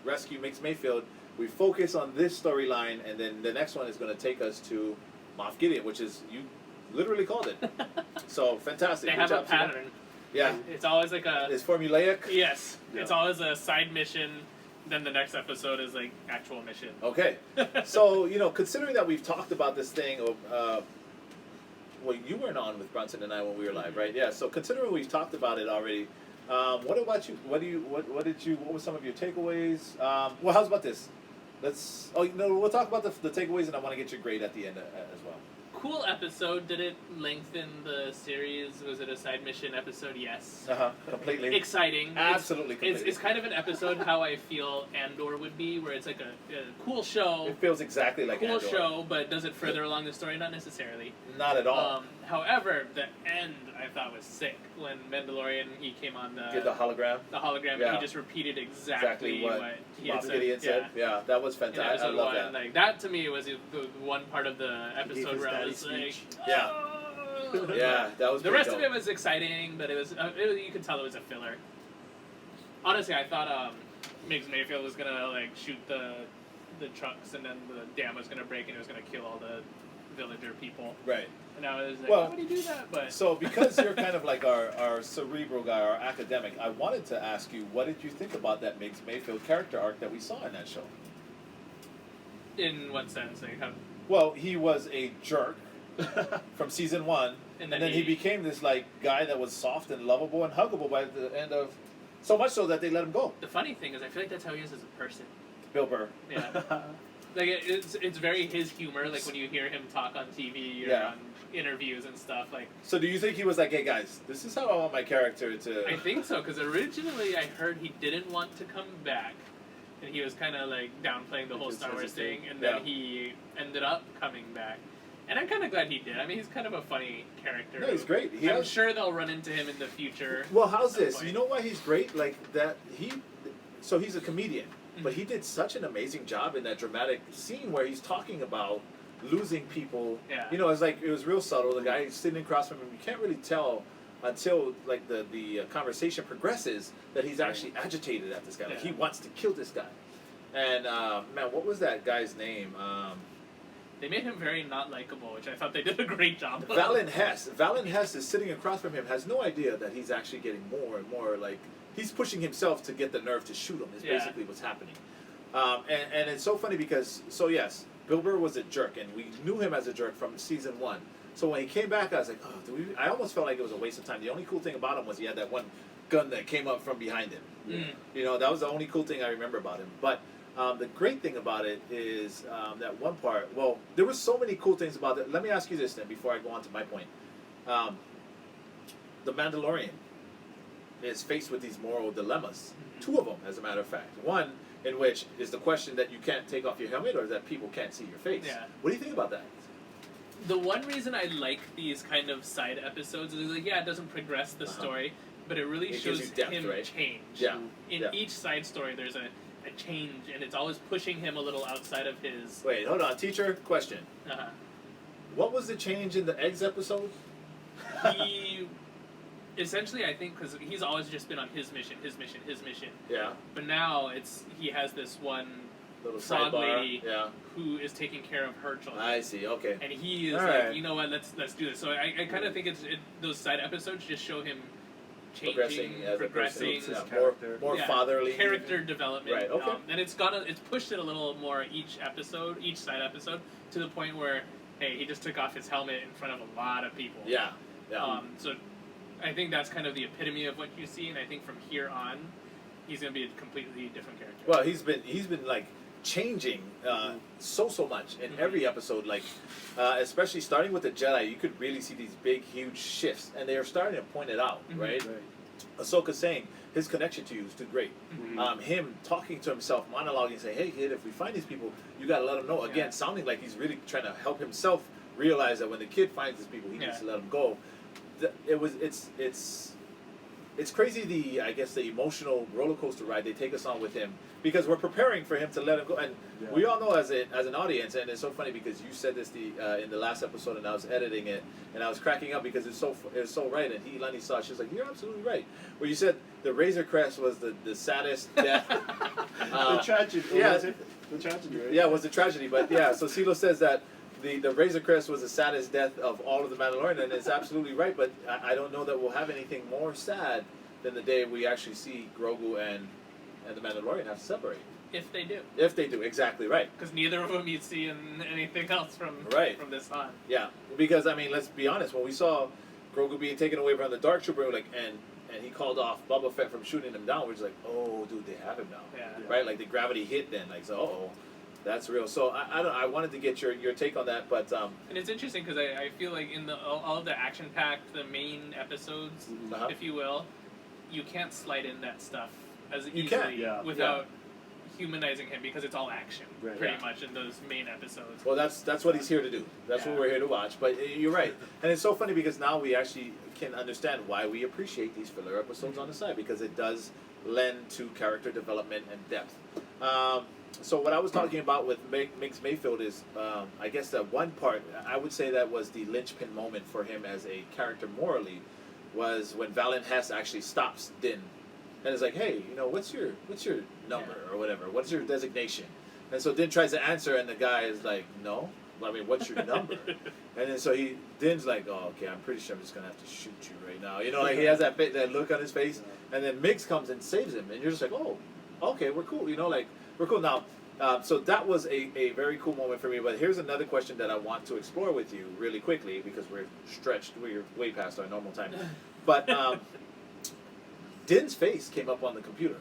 rescue Migs Mayfield. We focus on this storyline, and then the next one is going to take us to Moff Gideon, which is, you literally called it. So, fantastic. They Good have a job, CeeLo. pattern. Yeah. It's always like a... It's formulaic? Yes. Yeah. It's always a side mission, then the next episode is like actual mission. Okay. So, considering that we've talked about this thing, well, you weren't on with Brunson and I when we were live, right? Yeah. So, considering we've talked about it already, what about you? What were some of your takeaways? Well, how's about this? We'll talk about the takeaways, and I want to get your grade at the end as well. Cool episode. Did it lengthen the series? Was it a side mission episode? Yes. Completely. Exciting. Absolutely. Completely. It's kind of an episode how I feel Andor would be, where it's like a cool show. It feels exactly like cool Andor. show, but does it further along the story? Not necessarily. Not at all. However, the end I thought was sick when Mandalorian he came on Did the hologram. The hologram. Yeah. And he just repeated exactly what he had Moff said. Gideon said. Yeah, that was fantastic. I love that. Like that to me was the one part of the episode where I was like, yeah. oh! Yeah, that was. The rest dope. of it was exciting, but it was you could tell it was a filler. Honestly, I thought Migs Mayfield was gonna like shoot the trucks, and then the dam was gonna break, and it was gonna kill all the villager people. Right. And I was like, well, why would he do that? But so because you're kind of like our cerebral guy, our academic, I wanted to ask you, what did you think about that Migs Mayfield character arc that we saw in that show? In what sense? Like how, Well, he was a jerk from season 1, and and then he became this like guy that was soft and lovable and huggable by the end of, so much so that they let him go. the funny thing is, I feel like that's how he is as a person. Bill Burr. Yeah. Like it's very his humor. Like when you hear him talk on TV or Yeah. on interviews and stuff. Like So do you think he was like, hey guys, this is how I want my character to? I think so, because originally I heard he didn't want to come back, and he was kind of like downplaying the whole Just Star Wars hesitant. thing, and then Yeah. he ended up coming back. And I'm kind of glad he did. I mean, he's kind of a funny character. No, he's great. He I'm has- sure they'll run into him in the future. Well, how's at some this? point. You know why he's great? Like that so he's a comedian, but Mhm. he did such an amazing job in that dramatic scene where he's talking about losing people. Yeah. You know, it's like it was real subtle. The guy sitting across from him, you can't really tell until like the conversation progresses that he's actually agitated at this guy. Like Yeah. he wants to kill this guy. And man, what was that guy's name? They made him very not likable, which I thought they did a great job of. Valen Hess. Valen Hess is sitting across from him, has no idea that he's actually getting more and more like he's pushing himself to get the nerve to shoot him. Is Yeah. basically what's happening. And it's so funny because yes, Bill Burr was a jerk, and we knew him as a jerk from season 1. So when he came back, I was like, oh, I almost felt like it was a waste of time. The only cool thing about him was he had that one gun that came up from behind him. Mm. You know, that was the only cool thing I remember about him. But the great thing about it is that one part. Well, there were so many cool things about it. Let me ask you this then, before I go on to my point. The Mandalorian is faced with these moral dilemmas. Mhm. 2 of them, as a matter of fact. One in which is the question that you can't take off your helmet, or that people can't see your face. Yeah. What do you think about that? The one reason I like these kind of side episodes is like, yeah, it doesn't progress the Uh-huh. story, but it really It gives shows you depth, him right? change. Yeah. In Yeah. each side story, there's a change, and it's always pushing him a little outside of his. Wait, hold on, teacher. Question. Uh, What was the change in the eggs episode? he essentially, I think, because he's always just been on his mission, Yeah. but now he has this one Little frog sidebar. lady Yeah. who is taking care of her children. I see. Okay. And he is All like, right. you know what? Let's do this. So I kind of think those side episodes just show him Progressing as a progressing, person. His Yeah, more character. Yeah, fatherly. character development. Right, okay. And it's pushed it a little more each side episode, to the point where, hey, he just took off his helmet in front of a lot of people. Yeah. Yeah. So I think that's kind of the epitome of what you see, and I think from here on, he's going to be a completely different character. Well, he's been like changing so much in Mhm. every episode. Like, especially starting with the Jedi, you could really see these big, huge shifts, and they are starting to point it out, Mhm. right? Right. Ahsoka saying his connection to you is too great. Mhm. Him talking to himself, monologuing, saying, "Hey kid, if we find these people, you gotta let them know." Again, Yeah. sounding like he's really trying to help himself realize that when the kid finds these people, he needs Yeah. to let them go. It's crazy, the emotional roller coaster ride they take us on with him, because we're preparing for him to let him go, and Yeah. we all know as an audience, and it's so funny because you said this in the last episode, and I was editing it, and I was cracking up because it's so right, and Lani saw it, she was like, "You're absolutely right." Where you said the Razor Crest was the saddest death. The tragedy. yeah. Was it? The tragedy, right? Yeah, it was a tragedy, but yeah. So CeeLo says that the Razor Crest was the saddest death of all of the Mandalorian, and it's absolutely right. But I don't know that we'll have anything more sad than the day we actually see Grogu and the Mandalorian have to separate. If they do. If they do, exactly right. Because neither of them you'd see in anything else from this on. Yeah, because I mean, let's be honest. When we saw Grogu being taken away from the Dark Trooper, like and he called off Boba Fett from shooting him down, we're just like, oh, dude, they have him now. Yeah. Right? Like the gravity hit then. Like, so, oh, that's real. So I wanted to get your take on that, but And it's interesting because I feel like in all of the action-packed, the main episodes, Uh-huh. if you will, you can't slide in that stuff as You easily can't, yeah. without humanizing him, because it's all action, Right. pretty Yeah. much, in those main episodes. well, that's what he's here to do. That's what Yeah. we're here to watch. But you're right, and it's so funny because now we actually can understand why we appreciate these filler episodes on the side, because it does lend to character development and depth. So what I was talking about with Minx Mayfield is, I guess that one part I would say that was the linchpin moment for him as a character morally, was when Valen Hess actually stops Din, and is like, "Hey, what's your number or whatever? What's your designation?" And so Din tries to answer, and the guy is like, "No, I mean, what's your number?" And then so Din's like, "Oh, okay, I'm pretty sure I'm just gonna have to shoot you right now." Like he has that look on his face, and then Mix comes and saves him, and you're just like, "Oh, okay, we're cool." Like we're cool now. So that was a very cool moment for me. But here's another question that I want to explore with you really quickly because we're stretched. We're way past our normal time. But Din's face came up on the computer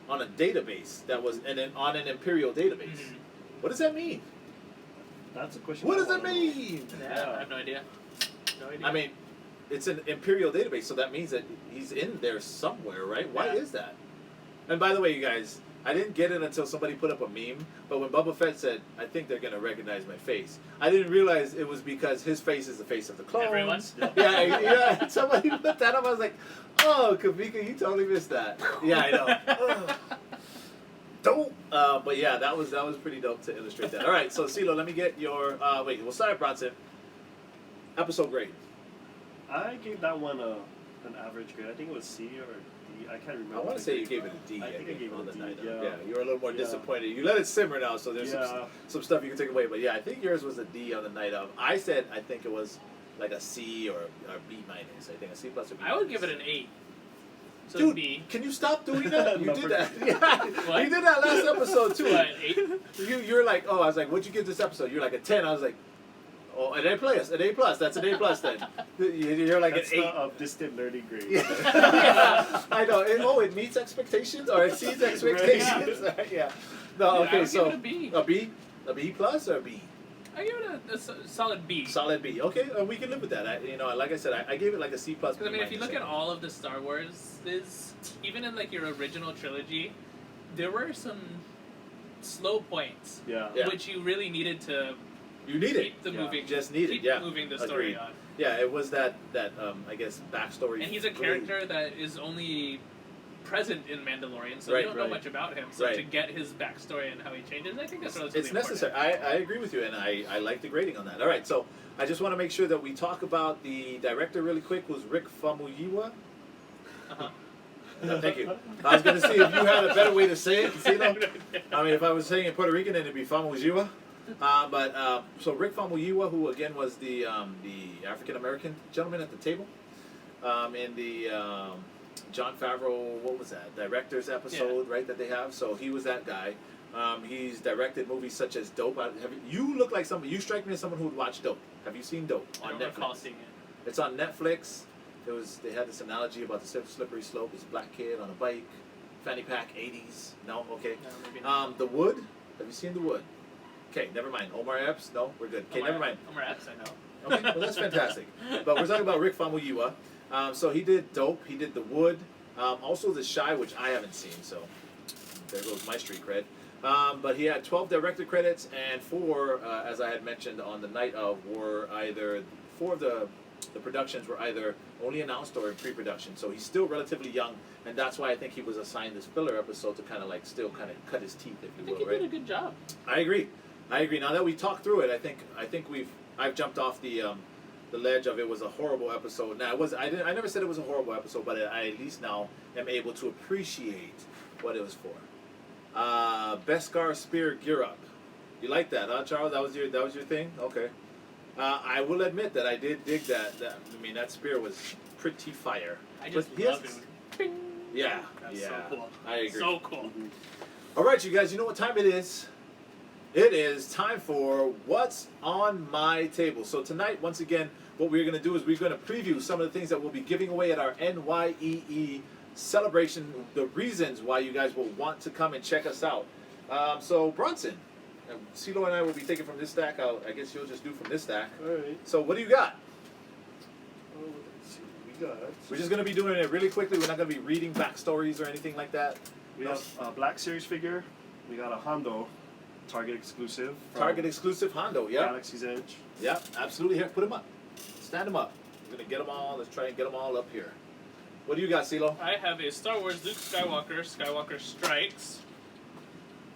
on a database that was on an Imperial database. Mhm. What does that mean? That's a question. What does I that wanna know. mean? Yeah, I have no idea. No idea. I mean, it's an Imperial database, so that means that he's in there somewhere, right? Why Yeah. is that? And by the way, you guys, I didn't get it until somebody put up a meme, but when Boba Fett said, I think they're going to recognize my face, I didn't realize it was because his face is the face of the clones. Everyone? Yeah. Somebody put that up. I was like, oh, Kavika, you totally missed that. Yeah, I know. Ugh. Dope. But yeah, that was pretty dope to illustrate that. All right, so CeeLo, let me get your, wait, we'll start at Bronson. Episode grade. I gave that one an average grade. I think it was C or D. I can't remember. I want to say you gave it a D. I think I gave it on a the D, night. yeah. Yeah, you were a little more Yeah. disappointed. You let it simmer now, so there's Yeah. some stuff you can take away. But yeah, I think yours was a D on the night of. I said I think it was like a C or B minus. I think a C plus or B. I would minus. give it an 8. So Dude, B. can you stop doing that? You Number- did that. Yeah, What? you did that last episode too. What, 8? You're like, oh, I was like, what'd you give this episode? You're like a 10. I was like, oh, an A plus, an A plus. That's an A plus then. You're like That's an 8. the distant learning grade. Yeah, I know. It meets expectations or it exceeds expectations. Yeah. No, Yeah, I okay, would so give it a B. a B plus or a B? I give it a solid B. Solid B. Okay, we can live with that. Like I said, I gave it like a C plus. Because I mean, if you minus. look at all of the Star Wars, even in like your original trilogy, there were some slow points, Yeah. Yeah. which you really needed to you need it. keep the Yeah. moving, Just need it. keep Yeah. moving the story Agreed. on. Yeah, it was that I guess backstory. And he's a glue. character that is only present in Mandalorian, so Right, you don't know right. much about him. So Right. to get his backstory and how he changes, I think that's relatively It's necessary. I agree with you, and I like the grading on that. All right, so I just want to make sure that we talk about the director really quick. Was Rick Famuyiwa? Uh-huh. No, thank you. I was going to see if you had a better way to say it. I mean, if I was saying it in Puerto Rican, then it'd be Famuyiwa. So Rick Famuyiwa, who again was the African American gentleman at the table in the Jon Favreau, what was that, director's episode, right, that they have. So he was that guy. He's directed movies such as Dope. You look like somebody. You strike me as someone who would watch Dope. Have you seen Dope I on don't recall Netflix? seeing it. It's on Netflix. They had this analogy about the slippery slope. This black kid on a bike, fanny pack, 80s. No, okay. No, maybe not. The Wood. Have you seen The Wood? Okay, never mind. Omar Epps. No, we're good. Okay, never mind. Omar Epps, I know. Okay, well that's fantastic. But we're talking about Rick Famuyiwa. So he did Dope. He did The Wood. Also The Shy, which I haven't seen. So there goes my street cred. But he had 12 director credits, and 4, as I had mentioned on the night of, were either 4 of the productions were either only announced or in pre-production. So he's still relatively young, and that's why I think he was assigned this filler episode to kind of like still kind of cut his teeth, if I you think will, he right? did a good job. I agree. Now that we talked through it, I think I've jumped off the ledge of it was a horrible episode. Now I never said it was a horrible episode, but I at least now am able to appreciate what it was for. Beskar Spear Gear Up. You like that, huh, Charles? That was your thing? Okay. I will admit that I did dig that. I mean, that spear was pretty fire. I just But he love has- it. Bing. Yeah, That's yeah. so cool. I agree. So cool. All right, you guys, you know what time it is? It is time for What's on My Table. So tonight, once again, what we're going to do is we're going to preview some of the things that we'll be giving away at our NYEE Celebration, the reasons why you guys will want to come and check us out. So, Bronson, CeeLo and I will be taking from this stack. I guess you'll just do from this stack. Alright. So what do you got? Oh, let's see. We got. We're just going to be doing it really quickly. We're not going to be reading backstories or anything like that. We have a Black Series figure. We got a Hondo, Target exclusive. from Target exclusive Hondo, yeah. Galaxy's Edge. Yeah, absolutely. Here, put them up. Stand them up. We're going to get them all. Let's try and get them all up here. What do you got, CeeLo? I have a Star Wars Luke Skywalker, Skywalker Strikes,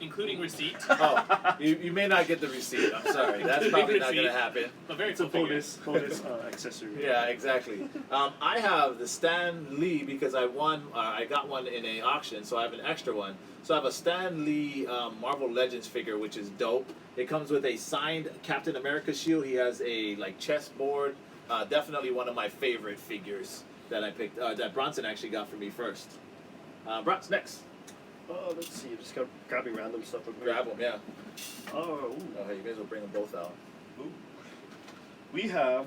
including receipt. Oh, you may not get the receipt. I'm sorry. That's probably not going to happen. A very It's a cool figure. bonus accessory. Yeah, exactly. I have the Stan Lee because I got one in an auction, so I have an extra one. So I have a Stan Lee Marvel Legends figure, which is dope. It comes with a signed Captain America shield. He has a chessboard. Definitely one of my favorite figures that I picked. That Bronson actually got for me first. Bronson, next. Let's see. Just grabbing random stuff. Grab them, yeah. Oh. Oh, hey, you may as well bring them both out. Ooh. We have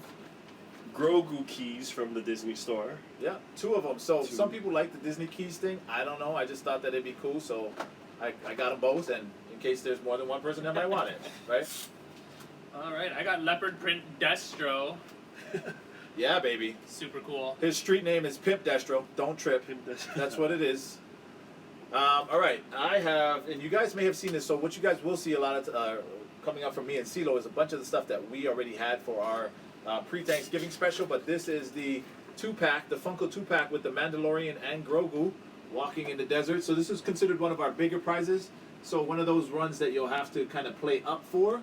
Grogu keys from the Disney store. Yeah, 2 of them. So 2. some people like the Disney keys thing. I don't know. I just thought that it'd be cool, so I got them both. And in case there's more than one person that might want it, right? All right, I got leopard print Destro. Yeah, baby. Super cool. His street name is Pimp Destro. Don't trip. That's what it is. All right, I have, and you guys may have seen this. So what you guys will see a lot of coming up from me and CeeLo is a bunch of the stuff that we already had for our pre-Thanksgiving special. But this is the 2-pack, the Funko 2-pack with the Mandalorian and Grogu walking in the desert. So this is considered one of our bigger prizes. So one of those runs that you'll have to kind of play up for.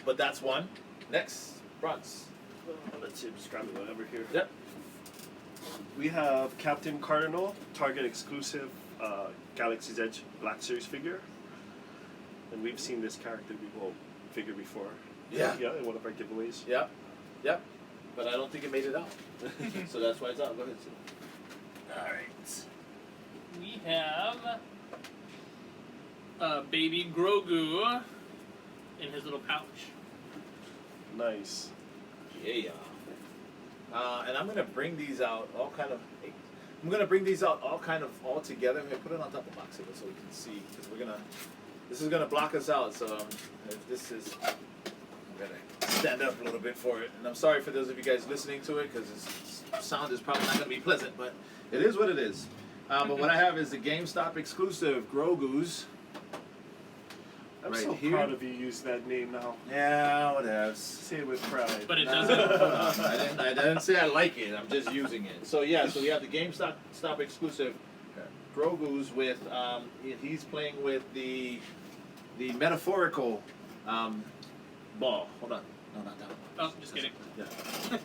But that's one. Next, runs. Let's see. I'm just grabbing whatever here. Yep. We have Captain Cardinal, Target exclusive Galaxy's Edge Black Series figure. And we've seen this figure before. Yeah. Yeah, in one of our giveaways. Yep. Yep. But I don't think it made it out. So that's why it's out. Go ahead, Sue. All right. We have baby Grogu in his little pouch. Nice. Yeah. And I'm gonna bring these out all kind of. I'm gonna bring these out all together. I'm gonna put it on top of the box here so we can see, because this is gonna block us out. So if this is, I'm gonna stand up a little bit for it. And I'm sorry for those of you guys listening to it, because this sound is probably not gonna be pleasant, but it is what it is. But what I have is the GameStop exclusive Grogu's. I'm Right so here. proud of you using that name now. Yeah, whatever. Say it with pride. But it No, doesn't. I didn't say I like it. I'm just using it. So yeah, so we have the GameStop exclusive Grogu's with he's playing with the metaphorical ball. Hold on. No, not that one. Oh, just kidding. Yeah.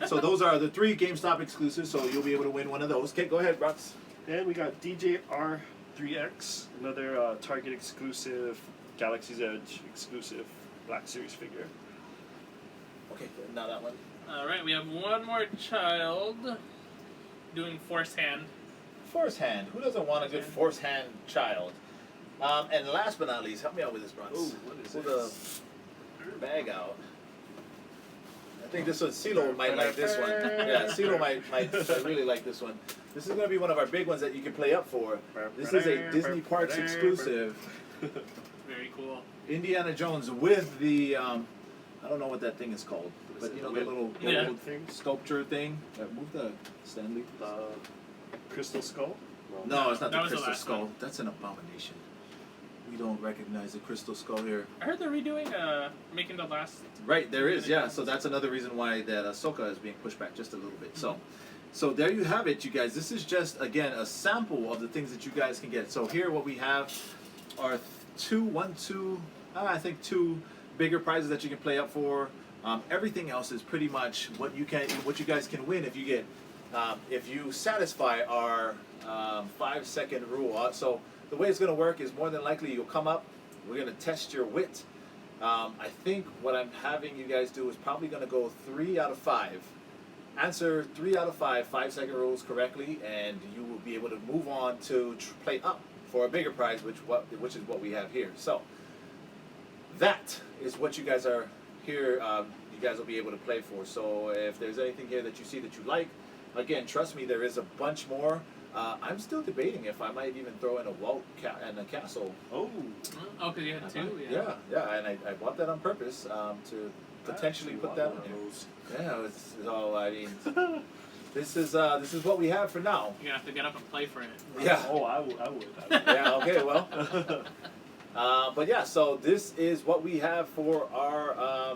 So those are the 3 GameStop exclusives. So you'll be able to win one of those. Okay, go ahead, Brux. And we got DJR3X, another Target exclusive, Galaxy's Edge exclusive Black Series figure. Okay, now that one. All right, we have one more child doing force hand. Force hand. Who doesn't want a good force hand child? And last but not least, help me out with this, Brux. Oh, what is Pull this? the bag out. I think this one, CeeLo might like this one. Yeah, CeeLo might really like this one. This is going to be one of our big ones that you can play up for. This is a Disney Parks exclusive. Very cool. Indiana Jones with the, I don't know what that thing is called, but you know, the little Yeah. gold sculpture thing. Move the Stanley. Crystal Skull? No, it's not That the was the Crystal last Skull. one. That's an abomination. We don't recognize the Crystal Skull here. I heard they're redoing making the last. Right, there is, yeah. So that's another reason why that Ahsoka is being pushed back just a little bit. So there you have it, you guys. This is just, again, a sample of the things that you guys can get. So here what we have are two bigger prizes that you can play up for. Everything else is pretty much what you guys can win if you get, if you satisfy our 5-second rule. So the way it's going to work is more than likely you'll come up. We're going to test your wit. I think what I'm having you guys do is probably going to go 3 out of 5. Answer 3 out of 5 5-second rules correctly, and you will be able to move on to play up for a bigger prize, which is what we have here. So that is what you guys are here. You guys will be able to play for. So if there's anything here that you see that you like, again, trust me, there is a bunch more. I'm still debating if I might even throw in a Walt and a Castle. Oh. Oh, because you had 2. Yeah, and I bought that on purpose to potentially put that in here. Yeah, it's all. I mean, this is what we have for now. You're gonna have to get up and play for it. Yeah. Oh, I would. Yeah. Okay. Well. But yeah, so this is what we have for our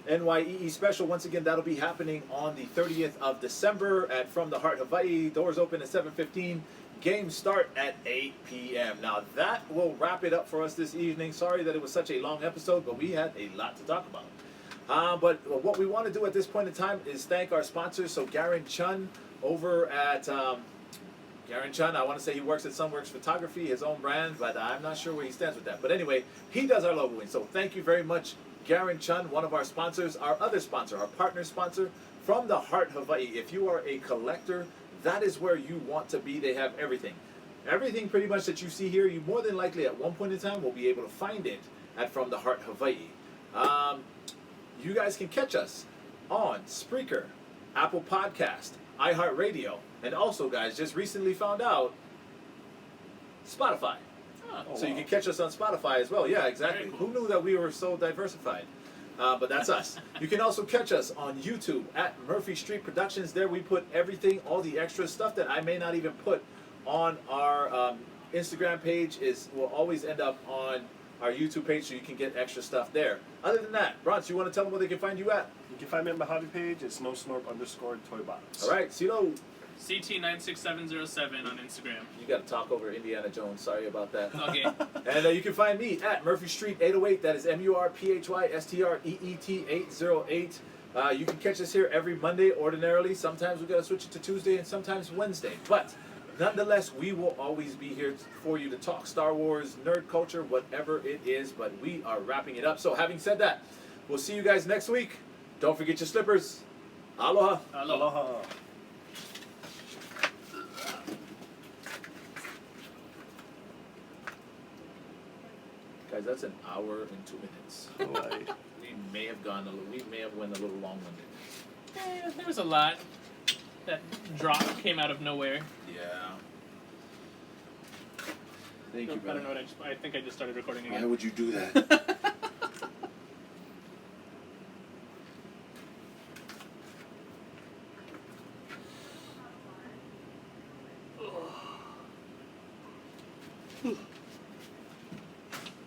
NYEE special. Once again, that'll be happening on the 30th of December at From the Heart Hawaii. Doors open at 7:15. Games start at 8 p.m. Now that will wrap it up for us this evening. Sorry that it was such a long episode, but we had a lot to talk about. But what we want to do at this point in time is thank our sponsors. So Garen Chun over at Garen Chun, I want to say he works at Sunworks Photography, his own brand, but I'm not sure where he stands with that. But anyway, he does our logoing. So thank you very much, Garen Chun, one of our sponsors. Our other sponsor, our partner sponsor, From the Heart Hawaii. If you are a collector, that is where you want to be. They have everything. Everything pretty much that you see here, you more than likely at one point in time will be able to find it at From the Heart Hawaii. You guys can catch us on Spreaker, Apple Podcast, iHeartRadio, and also, guys, just recently found out, Spotify. Oh, So you can catch us on Spotify as well. Yeah, exactly. Very cool. Who knew that we were so diversified? But that's us. You can also catch us on YouTube at Murphy Street Productions. There we put everything, all the extra stuff that I may not even put on our Instagram page will always end up on our YouTube page, so you can get extra stuff there. Other than that, Bronx, you want to tell them where they can find you at? You can find me on my hobby page. It's nosnorp_toybox. All right, CeeLo, CT96707 on Instagram. you got to talk over Indiana Jones. Sorry about that. Okay. And you can find me at Murphy Street 808. That is MURPHYSTREET 808. You can catch us here every Monday ordinarily. Sometimes we got to switch it to Tuesday and sometimes Wednesday. But nonetheless, we will always be here for you to talk Star Wars, nerd culture, whatever it is. But we are wrapping it up. So having said that, we'll see you guys next week. Don't forget your slippers. Aloha. Aloha. Guys, that's an hour and 2 minutes. Right. We may have went a little long-winded. There was a lot that came out of nowhere. Yeah. Thank you, I brother. don't know what I think I just started recording Why again. would you do that?